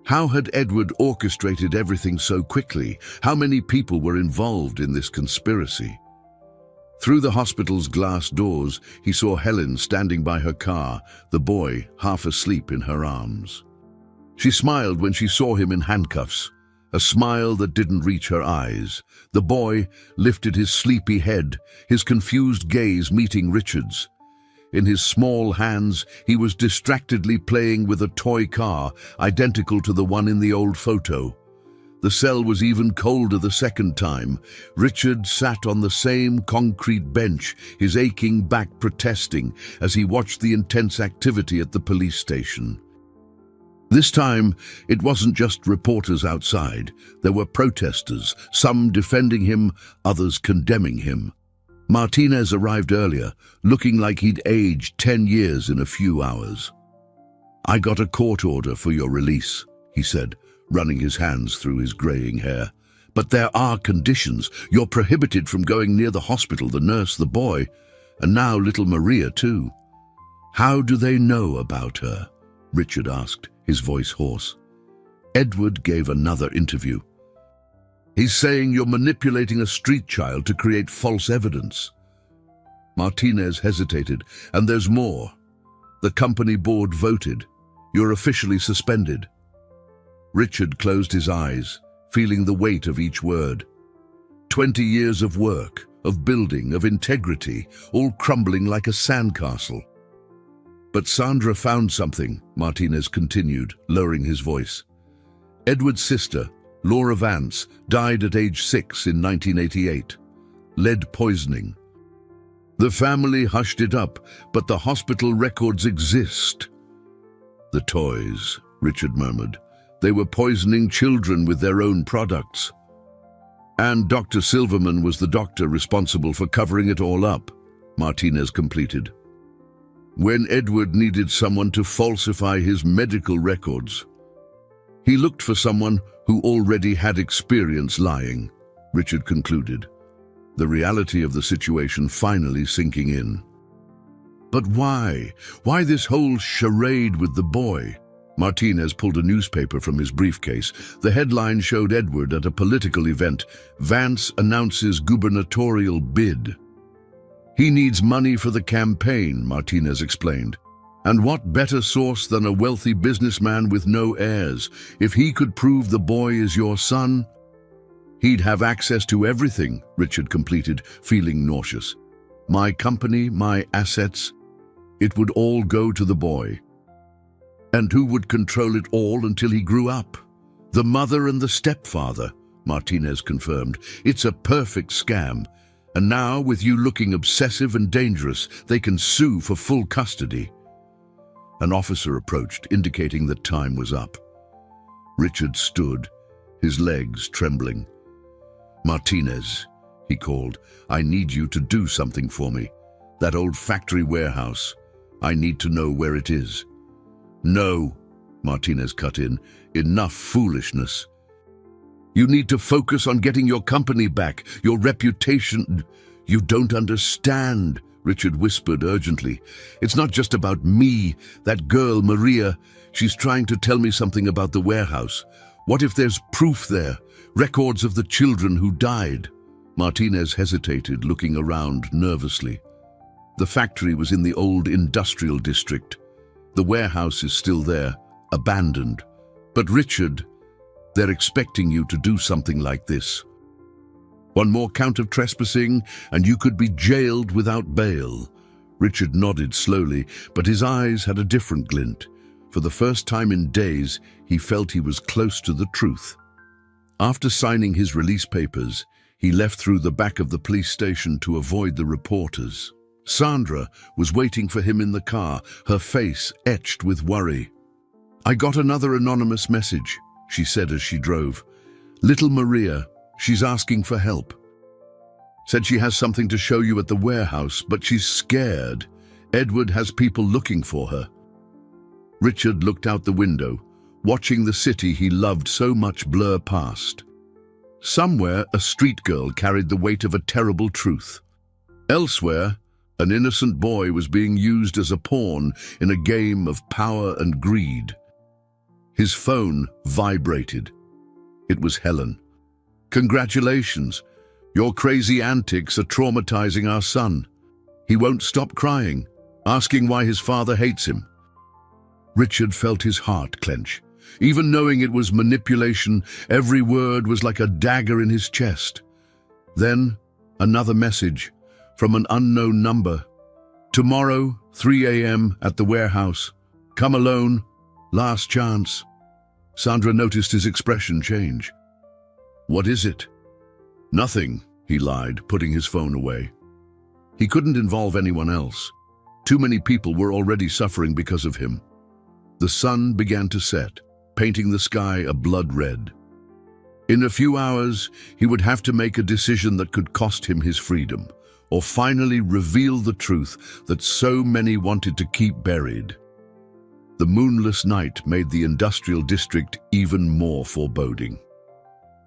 How had Edward orchestrated everything so quickly? How many people were involved in this conspiracy? Through the hospital's glass doors, he saw Helen standing by her car, the boy half asleep in her arms. She smiled when she saw him in handcuffs, a smile that didn't reach her eyes. The boy lifted his sleepy head, his confused gaze meeting Richard's. In his small hands, he was distractedly playing with a toy car, identical to the one in the old photo. The cell was even colder the second time. Richard sat on the same concrete bench, his aching back protesting, as he watched the intense activity at the police station. This time, it wasn't just reporters outside. There were protesters, some defending him, others condemning him. Martinez arrived earlier, looking like he'd aged 10 years in a few hours. "I got a court order for your release," he said, running his hands through his graying hair. "But there are conditions. You're prohibited from going near the hospital, the nurse, the boy, and now little Maria too." "How do they know about her?" Richard asked, his voice hoarse. Edward gave another interview. "He's saying you're manipulating a street child to create false evidence." Martinez hesitated. "And there's more. The company board voted. You're officially suspended." Richard closed his eyes, feeling the weight of each word. 20 years of work, of building, of integrity, all crumbling like a sandcastle. "But Sandra found something," Martinez continued, lowering his voice. "Edward's sister, Laura Vance, died at age 6 in 1988. Lead poisoning. The family hushed it up, but the hospital records exist." "The toys," Richard murmured. "They were poisoning children with their own products." "And Dr. Silverman was the doctor responsible for covering it all up," Martinez completed. "When Edward needed someone to falsify his medical records, he looked for someone who already had experience lying," Richard concluded, the reality of the situation finally sinking in. "But why? Why this whole charade with the boy?" Martinez pulled a newspaper from his briefcase. The headline showed Edward at a political event. Vance announces gubernatorial bid. He needs money for the campaign, Martinez explained. And what better source than a wealthy businessman with no heirs? If he could prove the boy is your son, he'd have access to everything, Richard completed, feeling nauseous. My company, my assets, it would all go to the boy. And who would control it all until he grew up? The mother and the stepfather, Martinez confirmed. It's a perfect scam. And now, with you looking obsessive and dangerous, they can sue for full custody. An officer approached, indicating that time was up. Richard stood, his legs trembling. Martinez, he called, I need you to do something for me. That old factory warehouse. I need to know where it is. No, Martinez cut in. Enough foolishness. You need to focus on getting your company back, your reputation. You don't understand, Richard whispered urgently. It's not just about me. That girl, Maria, she's trying to tell me something about the warehouse. What if there's proof there? Records of the children who died? Martinez hesitated, looking around nervously. The factory was in the old industrial district. The warehouse is still there, abandoned. But Richard, they're expecting you to do something like this. One more count of trespassing, and you could be jailed without bail. Richard nodded slowly, but his eyes had a different glint. For the first time in days, he felt he was close to the truth. After signing his release papers, he left through the back of the police station to avoid the reporters. Sandra was waiting for him in the car, her face etched with worry. I got another anonymous message, she said as she drove. Little Maria, she's asking for help. Said she has something to show you at the warehouse, but she's scared. Edward has people looking for her. Richard looked out the window, watching the city he loved so much blur past. Somewhere, a street girl carried the weight of a terrible truth. Elsewhere, an innocent boy was being used as a pawn in a game of power and greed. His phone vibrated. It was Helen. Congratulations. Your crazy antics are traumatizing our son. He won't stop crying, asking why his father hates him. Richard felt his heart clench. Even knowing it was manipulation, every word was like a dagger in his chest. Then, another message from an unknown number. Tomorrow, 3 a.m. at the warehouse. Come alone. Last chance. Sandra noticed his expression change. What is it? Nothing, he lied, putting his phone away. He couldn't involve anyone else. Too many people were already suffering because of him. The sun began to set, painting the sky a blood red. In a few hours, he would have to make a decision that could cost him his freedom, or finally reveal the truth that so many wanted to keep buried. The moonless night made the industrial district even more foreboding.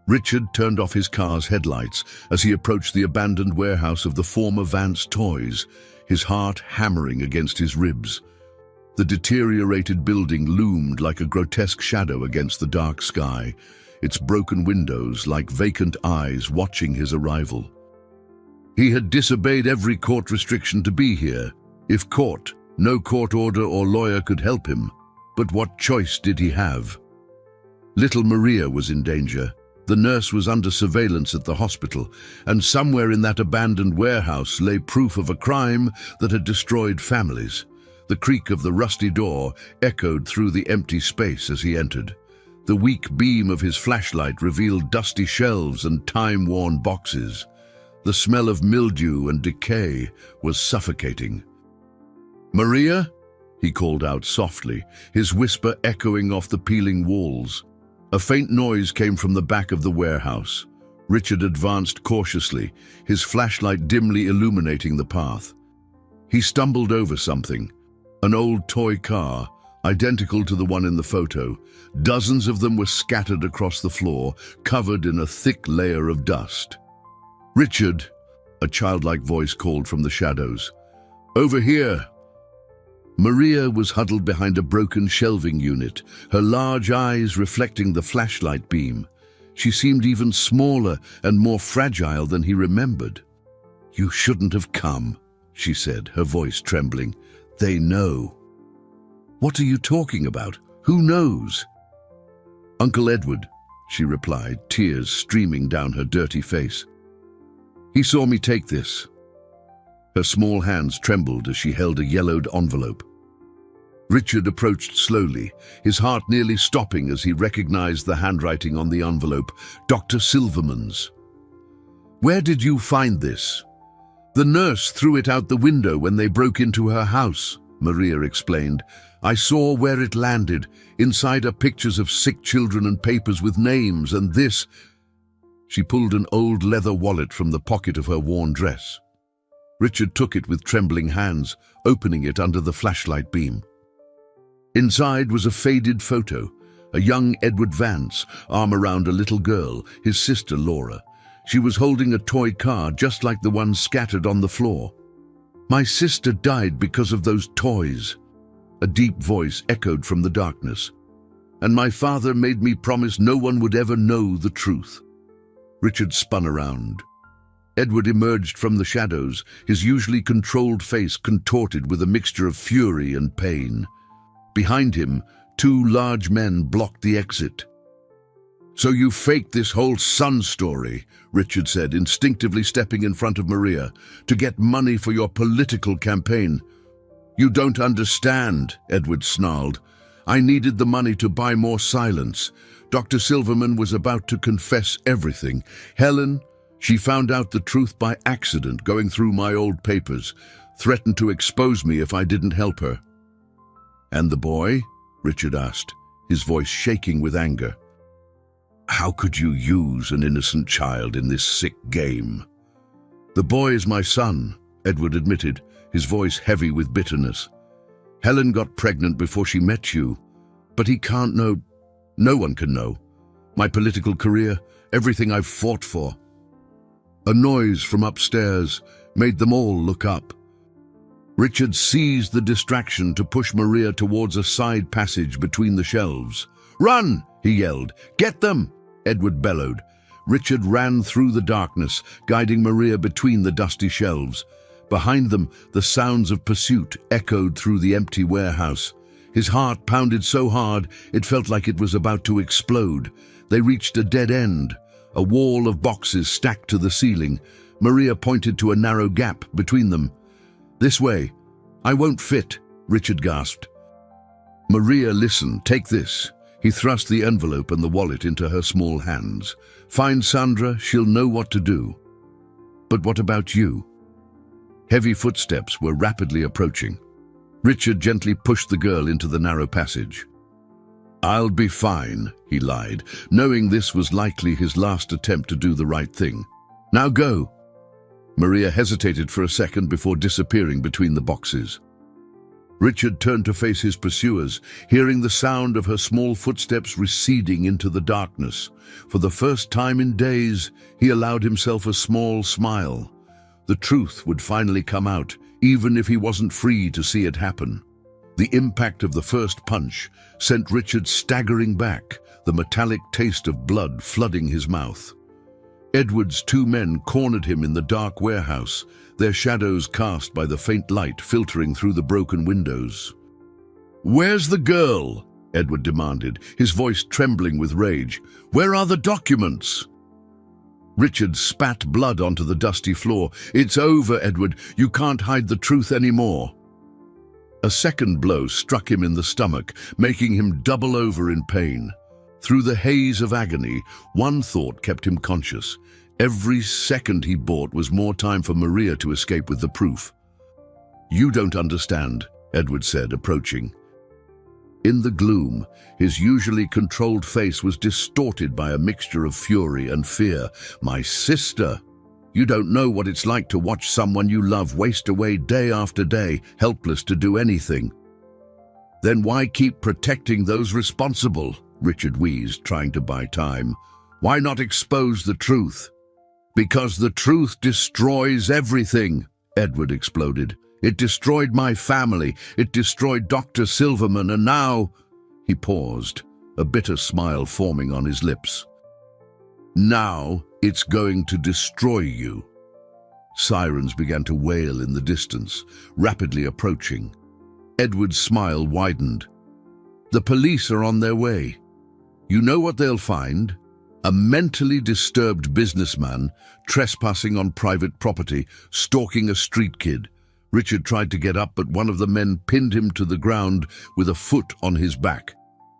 Richard turned off his car's headlights as he approached the abandoned warehouse of the former Vance Toys, his heart hammering against his ribs. The deteriorated building loomed like a grotesque shadow against the dark sky, its broken windows like vacant eyes watching his arrival. He had disobeyed every court restriction to be here. If caught, no court order or lawyer could help him. But what choice did he have? Little Maria was in danger. The nurse was under surveillance at the hospital, and somewhere in that abandoned warehouse lay proof of a crime that had destroyed families. The creak of the rusty door echoed through the empty space as he entered. The weak beam of his flashlight revealed dusty shelves and time-worn boxes. The smell of mildew and decay was suffocating. "Maria?" he called out softly, his whisper echoing off the peeling walls. A faint noise came from the back of the warehouse. Richard advanced cautiously, his flashlight dimly illuminating the path. He stumbled over something, an old toy car, identical to the one in the photo. Dozens of them were scattered across the floor, covered in a thick layer of dust. "Richard," a childlike voice called from the shadows. "Over here." Maria was huddled behind a broken shelving unit, her large eyes reflecting the flashlight beam. She seemed even smaller and more fragile than he remembered. "You shouldn't have come," she said, her voice trembling. "They know." "What are you talking about? Who knows?" "Uncle Edward," she replied, tears streaming down her dirty face. "He saw me take this." Her small hands trembled as she held a yellowed envelope. Richard approached slowly, his heart nearly stopping as he recognized the handwriting on the envelope, Dr. Silverman's. "Where did you find this?" "The nurse threw it out the window when they broke into her house," Maria explained. "I saw where it landed. Inside are pictures of sick children and papers with names, and this—" She pulled an old leather wallet from the pocket of her worn dress. Richard took it with trembling hands, opening it under the flashlight beam. Inside was a faded photo, a young Edward Vance, arm around a little girl, his sister Laura. She was holding a toy car just like the one scattered on the floor. "My sister died because of those toys," a deep voice echoed from the darkness. "And my father made me promise no one would ever know the truth." Richard spun around. Edward emerged from the shadows, his usually controlled face contorted with a mixture of fury and pain. Behind him, two large men blocked the exit. "So you faked this whole son story," Richard said, instinctively stepping in front of Maria, "to get money for your political campaign." "You don't understand," Edward snarled. "I needed the money to buy more silence. Dr. Silverman was about to confess everything. Helen, she found out the truth by accident going through my old papers, threatened to expose me if I didn't help her." "And the boy?" Richard asked, his voice shaking with anger. "How could you use an innocent child in this sick game?" "The boy is my son," Edward admitted, his voice heavy with bitterness. "Helen got pregnant before she met you, but he can't know. No one can know. My political career, everything I've fought for." A noise from upstairs made them all look up. Richard seized the distraction to push Maria towards a side passage between the shelves. "Run!" he yelled. "Get them!" Edward bellowed. Richard ran through the darkness, guiding Maria between the dusty shelves. Behind them, the sounds of pursuit echoed through the empty warehouse. His heart pounded so hard it felt like it was about to explode. They reached a dead end, a wall of boxes stacked to the ceiling. Maria pointed to a narrow gap between them. "This way." "I won't fit," Richard gasped. "Maria, listen, take this." He thrust the envelope and the wallet into her small hands. "Find Sandra, she'll know what to do." "But what about you?" Heavy footsteps were rapidly approaching. Richard gently pushed the girl into the narrow passage. "I'll be fine," he lied, knowing this was likely his last attempt to do the right thing. "Now go." Maria hesitated for a second before disappearing between the boxes. Richard turned to face his pursuers, hearing the sound of her small footsteps receding into the darkness. For the first time in days, he allowed himself a small smile. The truth would finally come out, even if he wasn't free to see it happen. The impact of the first punch sent Richard staggering back, the metallic taste of blood flooding his mouth. Edward's two men cornered him in the dark warehouse, their shadows cast by the faint light filtering through the broken windows. "Where's the girl?" Edward demanded, his voice trembling with rage. "Where are the documents?" Richard spat blood onto the dusty floor. "It's over, Edward. You can't hide the truth anymore." A second blow struck him in the stomach, making him double over in pain. Through the haze of agony, one thought kept him conscious. Every second he bought was more time for Maria to escape with the proof. "You don't understand," Edward said, approaching. In the gloom, his usually controlled face was distorted by a mixture of fury and fear. "My sister! You don't know what it's like to watch someone you love waste away day after day, helpless to do anything." "Then why keep protecting those responsible?" Richard wheezed, trying to buy time. "Why not expose the truth?" "Because the truth destroys everything," Edward exploded. "It destroyed my family. It destroyed Dr. Silverman, and now—" He paused, a bitter smile forming on his lips. "Now it's going to destroy you." Sirens began to wail in the distance, rapidly approaching. Edward's smile widened. "The police are on their way. You know what they'll find? A mentally disturbed businessman trespassing on private property, stalking a street kid. Richard tried to get up, but one of the men pinned him to the ground with a foot on his back.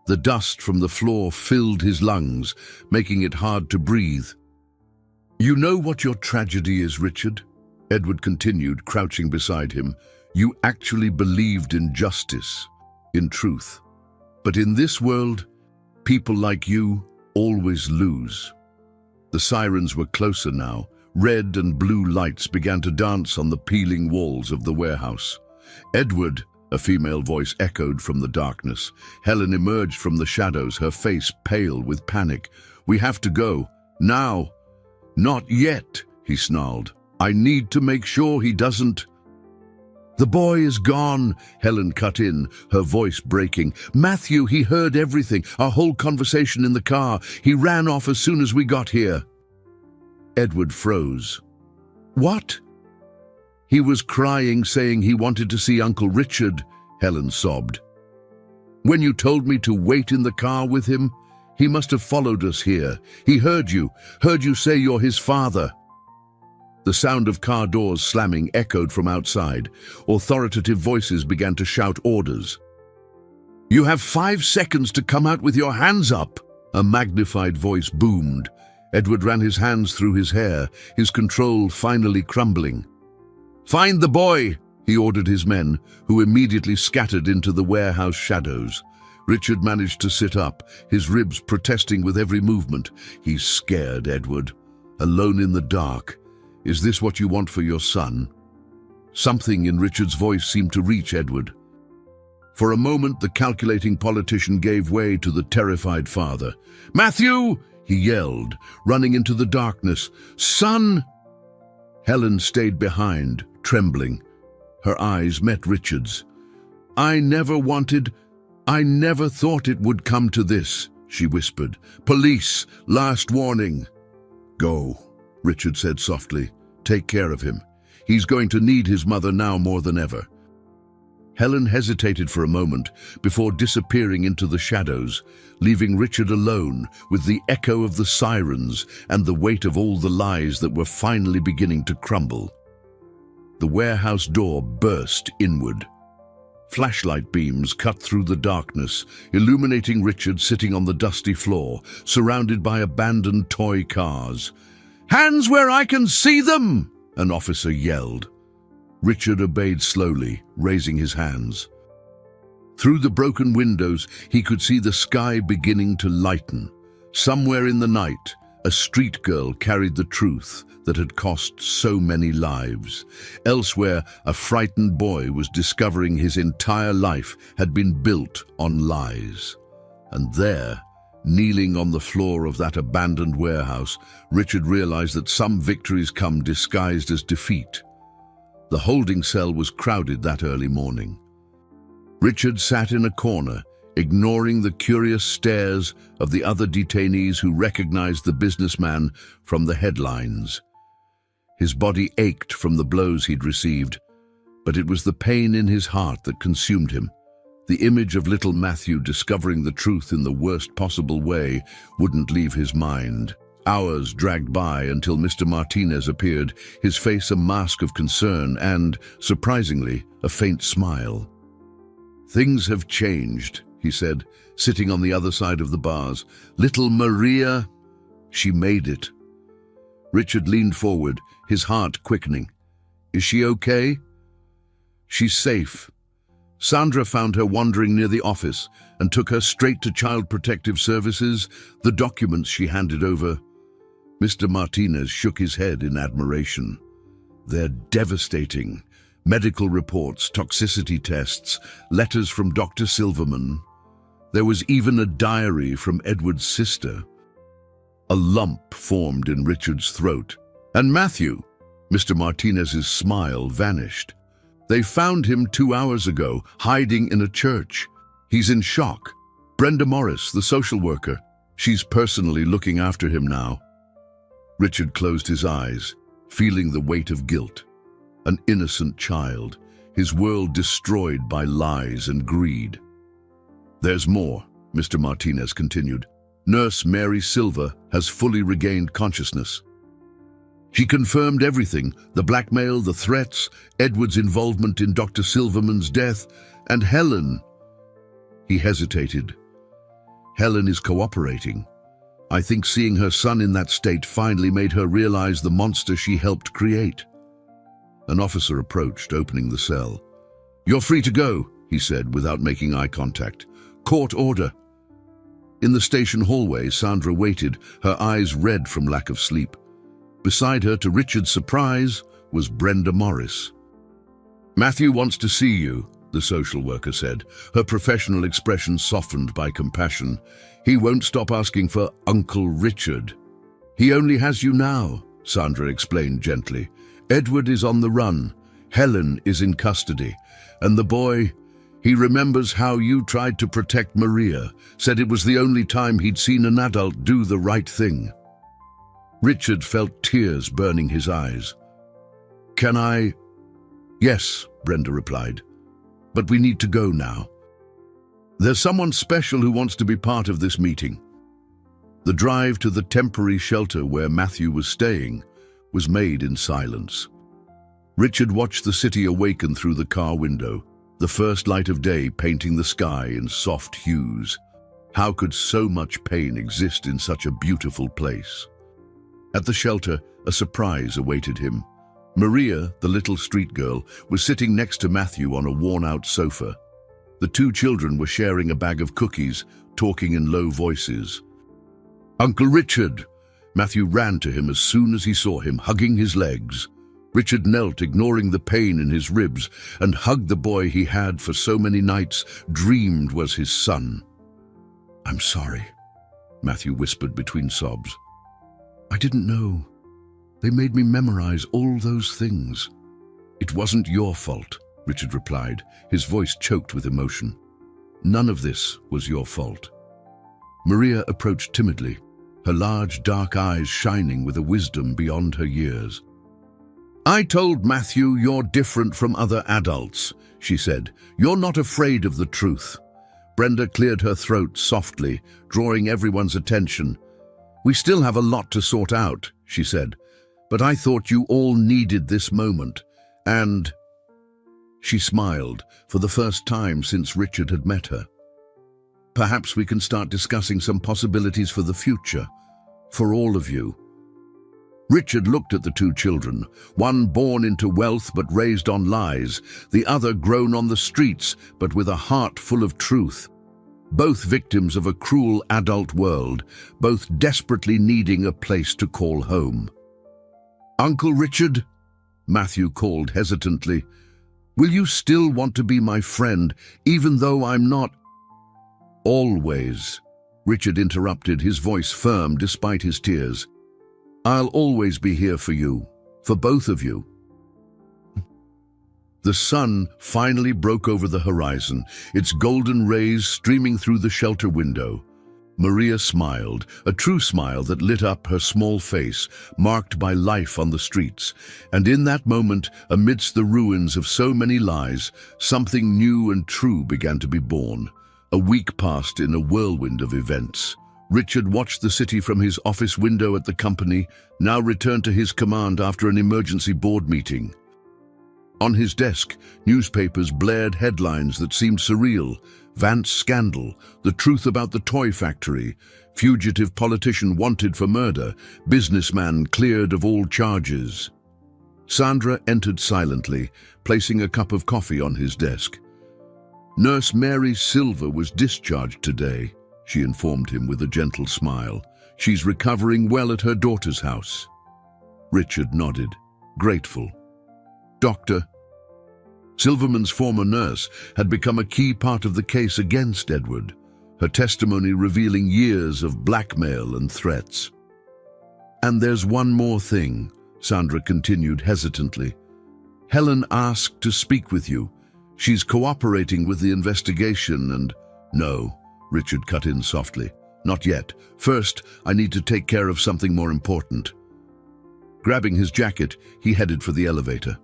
The dust from the floor filled his lungs, making it hard to breathe. "You know what your tragedy is, Richard?" Edward continued, crouching beside him. "You actually believed in justice, in truth. But in this world, people like you always lose." The sirens were closer now. Red and blue lights began to dance on the peeling walls of the warehouse. "Edward," a female voice echoed from the darkness. Helen emerged from the shadows, her face pale with panic. "We have to go. Now." "Not yet," he snarled. "I need to make sure he doesn't—" "The boy is gone," Helen cut in, her voice breaking. "Matthew, he heard everything, our whole conversation in the car. He ran off as soon as we got here." Edward froze. "What?" "He was crying, saying he wanted to see Uncle Richard," Helen sobbed. "When you told me to wait in the car with him, he must have followed us here. He heard you say you're his father." The sound of car doors slamming echoed from outside. Authoritative voices began to shout orders. "You have 5 seconds to come out with your hands up," a magnified voice boomed. Edward ran his hands through his hair, his control finally crumbling. "Find the boy," he ordered his men, who immediately scattered into the warehouse shadows. Richard managed to sit up, his ribs protesting with every movement. "He's scared, Edward. Alone in the dark. Is this what you want for your son?" Something in Richard's voice seemed to reach Edward. For a moment, the calculating politician gave way to the terrified father. "Matthew!" he yelled, running into the darkness. "Son!" Helen stayed behind, trembling. Her eyes met Richard's. I never thought it would come to this," she whispered. "Police, last warning." "Go," Richard said softly. "Take care of him. He's going to need his mother now more than ever." Helen hesitated for a moment before disappearing into the shadows, leaving Richard alone with the echo of the sirens and the weight of all the lies that were finally beginning to crumble. The warehouse door burst inward. Flashlight beams cut through the darkness, illuminating Richard sitting on the dusty floor, surrounded by abandoned toy cars. "Hands where I can see them!" an officer yelled. Richard obeyed slowly, raising his hands. Through the broken windows, he could see the sky beginning to lighten. Somewhere in the night, a street girl carried the truth that had cost so many lives. Elsewhere, a frightened boy was discovering his entire life had been built on lies. And there, kneeling on the floor of that abandoned warehouse, Richard realized that some victories come disguised as defeat. The holding cell was crowded that early morning. Richard sat in a corner, ignoring the curious stares of the other detainees who recognized the businessman from the headlines. His body ached from the blows he'd received, but it was the pain in his heart that consumed him. The image of little Matthew discovering the truth in the worst possible way wouldn't leave his mind. Hours dragged by until Mr. Martinez appeared, his face a mask of concern and, surprisingly, a faint smile. "Things have changed," he said, sitting on the other side of the bars. "Little Maria, she made it." Richard leaned forward, his heart quickening. "Is she okay?" "She's safe. Sandra found her wandering near the office and took her straight to Child Protective Services, the documents she handed over." Mr. Martinez shook his head in admiration. "They're devastating. Medical reports, toxicity tests, letters from Dr. Silverman. There was even a diary from Edward's sister." A lump formed in Richard's throat. "And Matthew, Mr. Martinez's smile vanished. They found him 2 hours ago, hiding in a church. He's in shock. Brenda Morris, the social worker, she's personally looking after him now. Richard closed his eyes, feeling the weight of guilt. An innocent child, his world destroyed by lies and greed. There's more, Mr. Martinez continued. Nurse Mary Silver has fully regained consciousness. She confirmed everything, the blackmail, the threats, Edward's involvement in Dr. Silverman's death, and Helen. He hesitated. Helen is cooperating. I think seeing her son in that state finally made her realize the monster she helped create. An officer approached, opening the cell. "You're free to go," he said without making eye contact. "Court order." In the station hallway, Sandra waited, her eyes red from lack of sleep. Beside her, to Richard's surprise, was Brenda Morris. "Matthew wants to see you," the social worker said, her professional expression softened by compassion. "He won't stop asking for Uncle Richard." "He only has you now," Sandra explained gently. "Edward is on the run. Helen is in custody. And the boy, he remembers how you tried to protect Maria, said it was the only time he'd seen an adult do the right thing." Richard felt tears burning his eyes. "Can I?" "Yes," Brenda replied. "But we need to go now. There's someone special who wants to be part of this meeting." The drive to the temporary shelter where Matthew was staying was made in silence. Richard watched the city awaken through the car window, the first light of day painting the sky in soft hues. How could so much pain exist in such a beautiful place? At the shelter, a surprise awaited him. Maria, the little street girl, was sitting next to Matthew on a worn-out sofa. The two children were sharing a bag of cookies, talking in low voices. "Uncle Richard!" Matthew ran to him as soon as he saw him, hugging his legs. Richard knelt, ignoring the pain in his ribs, and hugged the boy he had for so many nights dreamed was his son. "I'm sorry," Matthew whispered between sobs. "I didn't know. They made me memorize all those things." "It wasn't your fault," Richard replied, his voice choked with emotion. "None of this was your fault." Maria approached timidly, her large dark eyes shining with a wisdom beyond her years. "I told Matthew you're different from other adults," she said. "You're not afraid of the truth." Brenda cleared her throat softly, drawing everyone's attention. "We still have a lot to sort out," she said, "but I thought you all needed this moment, and—" She smiled, for the first time since Richard had met her. "Perhaps we can start discussing some possibilities for the future, for all of you." Richard looked at the two children, one born into wealth but raised on lies, the other grown on the streets but with a heart full of truth. Both victims of a cruel adult world, both desperately needing a place to call home. "Uncle Richard," Matthew called hesitantly, "will you still want to be my friend, even though I'm not—" "Always," Richard interrupted, his voice firm despite his tears. "I'll always be here for you, for both of you." The sun finally broke over the horizon, its golden rays streaming through the shelter window. Maria smiled, a true smile that lit up her small face, marked by life on the streets. And in that moment, amidst the ruins of so many lies, something new and true began to be born. A week passed in a whirlwind of events. Richard watched the city from his office window at the company, now returned to his command after an emergency board meeting. On his desk, newspapers blared headlines that seemed surreal. Vance scandal, the truth about the toy factory, fugitive politician wanted for murder, businessman cleared of all charges. Sandra entered silently, placing a cup of coffee on his desk. "Nurse Mary Silver was discharged today," she informed him with a gentle smile. "She's recovering well at her daughter's house." Richard nodded, grateful. "Doctor?" Silverman's former nurse had become a key part of the case against Edward, her testimony revealing years of blackmail and threats. "And there's one more thing," Sandra continued hesitantly. "Helen asked to speak with you. She's cooperating with the investigation and—" "No," Richard cut in softly. "Not yet. First, I need to take care of something more important." Grabbing his jacket, he headed for the elevator.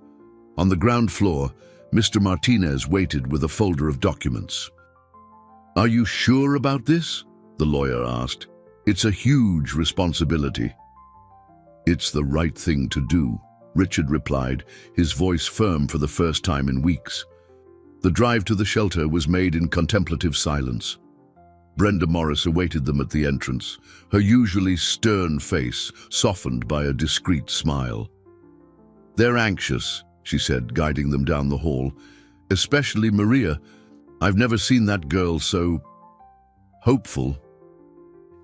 On the ground floor, Mr. Martinez waited with a folder of documents. "Are you sure about this?" the lawyer asked. "It's a huge responsibility." "It's the right thing to do," Richard replied, his voice firm for the first time in weeks. The drive to the shelter was made in contemplative silence. Brenda Morris awaited them at the entrance, her usually stern face softened by a discreet smile. "They're anxious," she said, guiding them down the hall. "Especially Maria. I've never seen that girl so hopeful."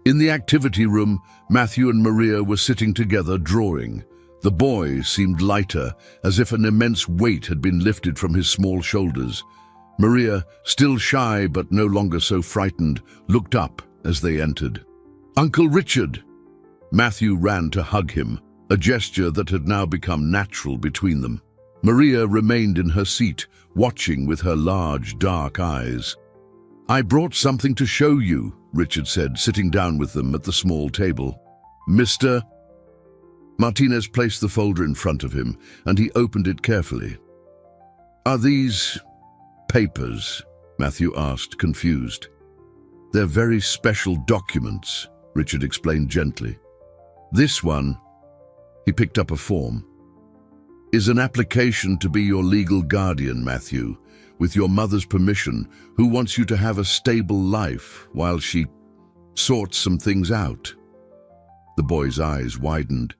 In the activity room, Matthew and Maria were sitting together drawing. The boy seemed lighter, as if an immense weight had been lifted from his small shoulders. Maria, still shy but no longer so frightened, looked up as they entered. "Uncle Richard!" Matthew ran to hug him, a gesture that had now become natural between them. Maria remained in her seat, watching with her large, dark eyes. "I brought something to show you," Richard said, sitting down with them at the small table. "Mr. Martinez placed the folder in front of him, and he opened it carefully. "Are these papers?" Matthew asked, confused. "They're very special documents," Richard explained gently. "This one," he picked up a form, "is an application to be your legal guardian, Matthew, with your mother's permission, who wants you to have a stable life while she sorts some things out." The boy's eyes widened.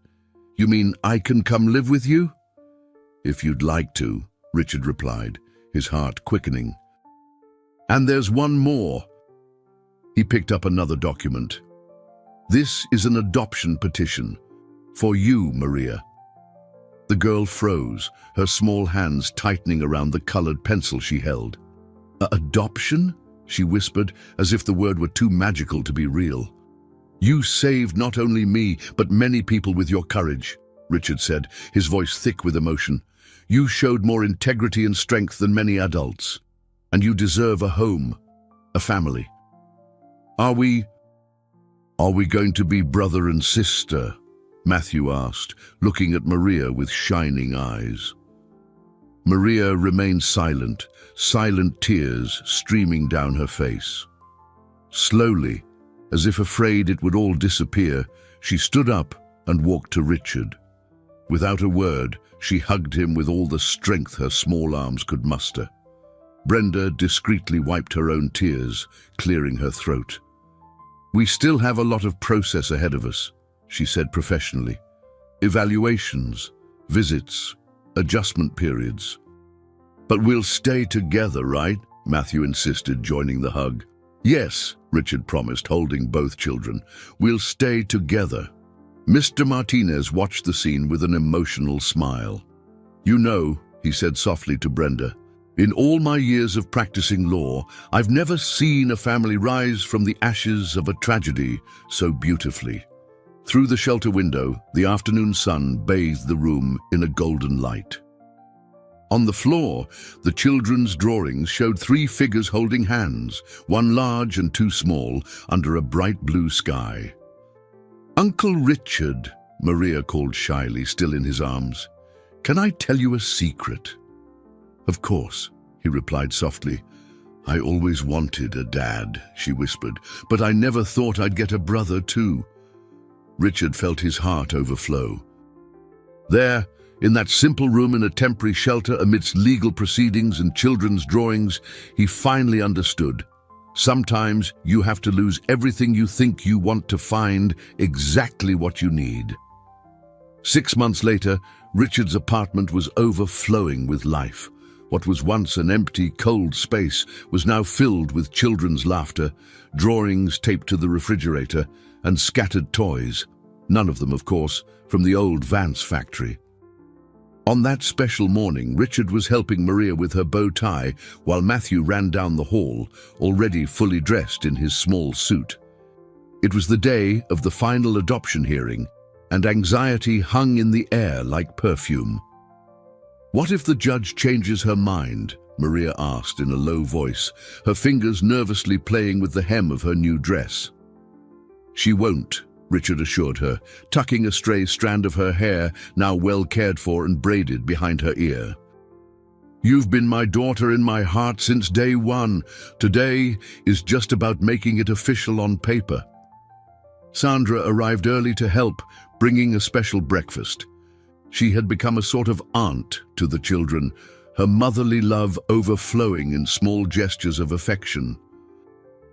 "You mean I can come live with you?" "If you'd like to," Richard replied, his heart quickening. "And there's one more." He picked up another document. "This is an adoption petition. For you, Maria." The girl froze, her small hands tightening around the colored pencil she held. "Adoption?" she whispered, as if the word were too magical to be real. "You saved not only me, but many people with your courage," Richard said, his voice thick with emotion. "You showed more integrity and strength than many adults. And you deserve a home, a family. Are we going to be brother and sister?" Matthew asked, looking at Maria with shining eyes. Maria remained silent, silent tears streaming down her face. Slowly, as if afraid it would all disappear, she stood up and walked to Richard. Without a word, she hugged him with all the strength her small arms could muster. Brenda discreetly wiped her own tears, clearing her throat. "We still have a lot of process ahead of us," she said professionally. "Evaluations, visits, adjustment periods." "But we'll stay together, right?" Matthew insisted, joining the hug. "Yes," Richard promised, holding both children. "We'll stay together." Mr. Martinez watched the scene with an emotional smile. "You know," he said softly to Brenda, "in all my years of practicing law, I've never seen a family rise from the ashes of a tragedy so beautifully." Through the shelter window, the afternoon sun bathed the room in a golden light. On the floor, the children's drawings showed 3 figures holding hands, one large and 2 small, under a bright blue sky. "Uncle Richard," Maria called shyly, still in his arms, "can I tell you a secret?" "Of course," he replied softly. "I always wanted a dad," she whispered, "but I never thought I'd get a brother too." Richard felt his heart overflow. There, in that simple room in a temporary shelter amidst legal proceedings and children's drawings, he finally understood. Sometimes you have to lose everything you think you want to find exactly what you need. 6 months later, Richard's apartment was overflowing with life. What was once an empty, cold space was now filled with children's laughter, drawings taped to the refrigerator, and scattered toys. None of them, of course, from the old Vance factory. On that special morning, Richard was helping Maria with her bow tie while Matthew ran down the hall, already fully dressed in his small suit. It was the day of the final adoption hearing, and anxiety hung in the air like perfume. "What if the judge changes her mind?" Maria asked in a low voice, her fingers nervously playing with the hem of her new dress. "She won't," Richard assured her, tucking a stray strand of her hair, now well cared for and braided, behind her ear. "You've been my daughter in my heart since day one. Today is just about making it official on paper." Sandra arrived early to help, bringing a special breakfast. She had become a sort of aunt to the children, her motherly love overflowing in small gestures of affection.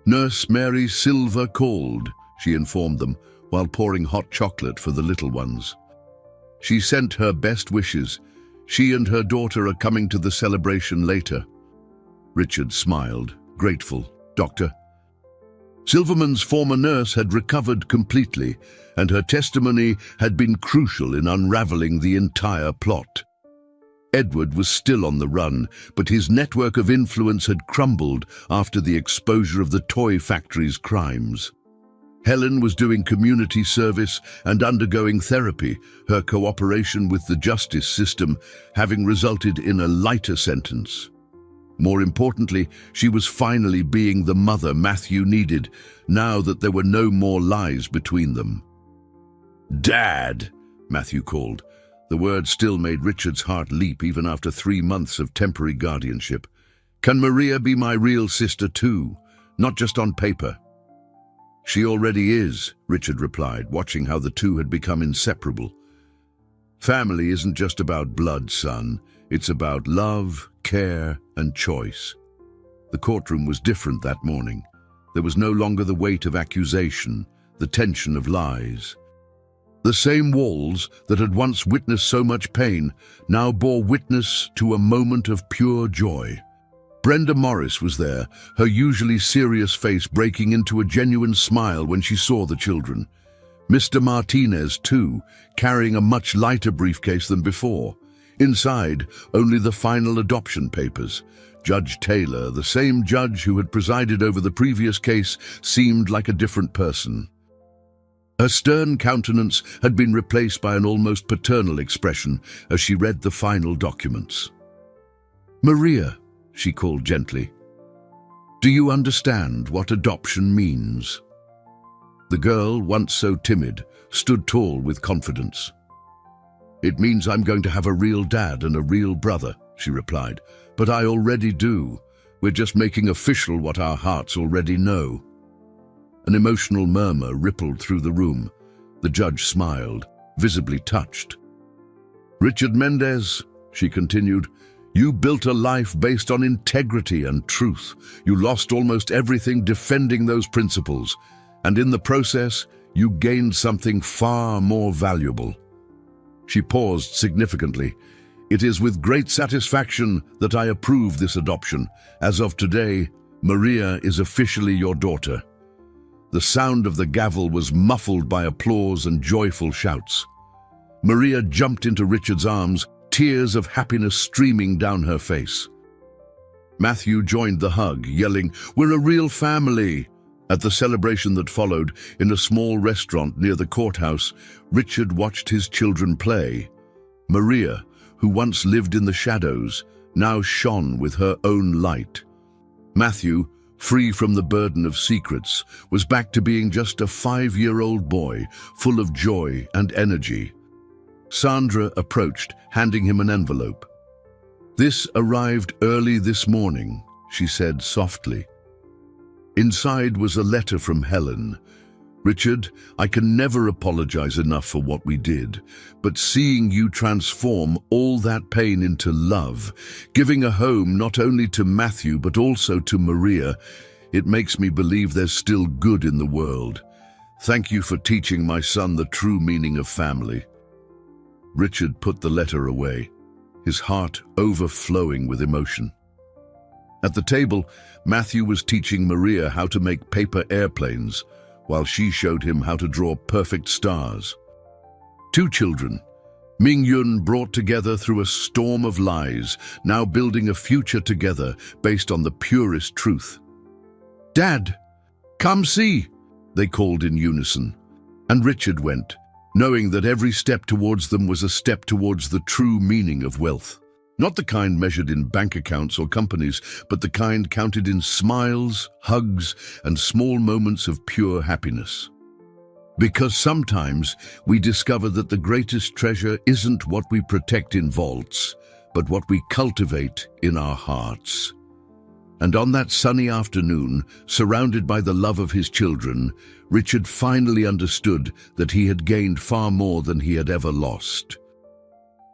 "Nurse Mary Silver called," she informed them, while pouring hot chocolate for the little ones. "She sent her best wishes. She and her daughter are coming to the celebration later." Richard smiled, grateful. "Doctor?" Silverman's former nurse had recovered completely, and her testimony had been crucial in unraveling the entire plot. Edward was still on the run, but his network of influence had crumbled after the exposure of the toy factory's crimes. Helen was doing community service and undergoing therapy, her cooperation with the justice system having resulted in a lighter sentence. More importantly, she was finally being the mother Matthew needed, now that there were no more lies between them. "Dad," Matthew called. The word still made Richard's heart leap even after 3 months of temporary guardianship. "Can Maria be my real sister too, not just on paper?" "She already is," Richard replied, watching how the two had become inseparable. "Family isn't just about blood, son. It's about love, care, and choice." The courtroom was different that morning. There was no longer the weight of accusation, the tension of lies. The same walls that had once witnessed so much pain now bore witness to a moment of pure joy. Brenda Morris was there, her usually serious face breaking into a genuine smile when she saw the children. Mr. Martinez, too, carrying a much lighter briefcase than before. Inside, only the final adoption papers. Judge Taylor, the same judge who had presided over the previous case, seemed like a different person. Her stern countenance had been replaced by an almost paternal expression as she read the final documents. "Maria," she called gently, "do you understand what adoption means?" The girl, once so timid, stood tall with confidence. "It means I'm going to have a real dad and a real brother," she replied. "But I already do. We're just making official what our hearts already know." An emotional murmur rippled through the room. The judge smiled, visibly touched. "Richard Mendez," she continued, "you built a life based on integrity and truth. You lost almost everything defending those principles, and in the process, you gained something far more valuable." She paused significantly. "It is with great satisfaction that I approve this adoption. As of today, Maria is officially your daughter." The sound of the gavel was muffled by applause and joyful shouts. Maria jumped into Richard's arms, tears of happiness streaming down her face. Matthew joined the hug, yelling, "We're a real family!" At the celebration that followed, in a small restaurant near the courthouse, Richard watched his children play. Maria, who once lived in the shadows, now shone with her own light. Matthew, free from the burden of secrets, was back to being just a 5-year-old boy, full of joy and energy. Sandra approached, handing him an envelope. "This arrived early this morning," she said softly. Inside was a letter from Helen. "Richard, I can never apologize enough for what we did, but seeing you transform all that pain into love, giving a home not only to Matthew but also to Maria, it makes me believe there's still good in the world. Thank you for teaching my son the true meaning of family." Richard put the letter away, his heart overflowing with emotion. At the table, Matthew was teaching Maria how to make paper airplanes, while she showed him how to draw perfect stars. Two children, Ming-Yun brought together through a storm of lies, now building a future together based on the purest truth. "Dad, come see," they called in unison. And Richard went, knowing that every step towards them was a step towards the true meaning of wealth. Not the kind measured in bank accounts or companies, but the kind counted in smiles, hugs, and small moments of pure happiness. Because sometimes we discover that the greatest treasure isn't what we protect in vaults, but what we cultivate in our hearts. And on that sunny afternoon, surrounded by the love of his children, Richard finally understood that he had gained far more than he had ever lost.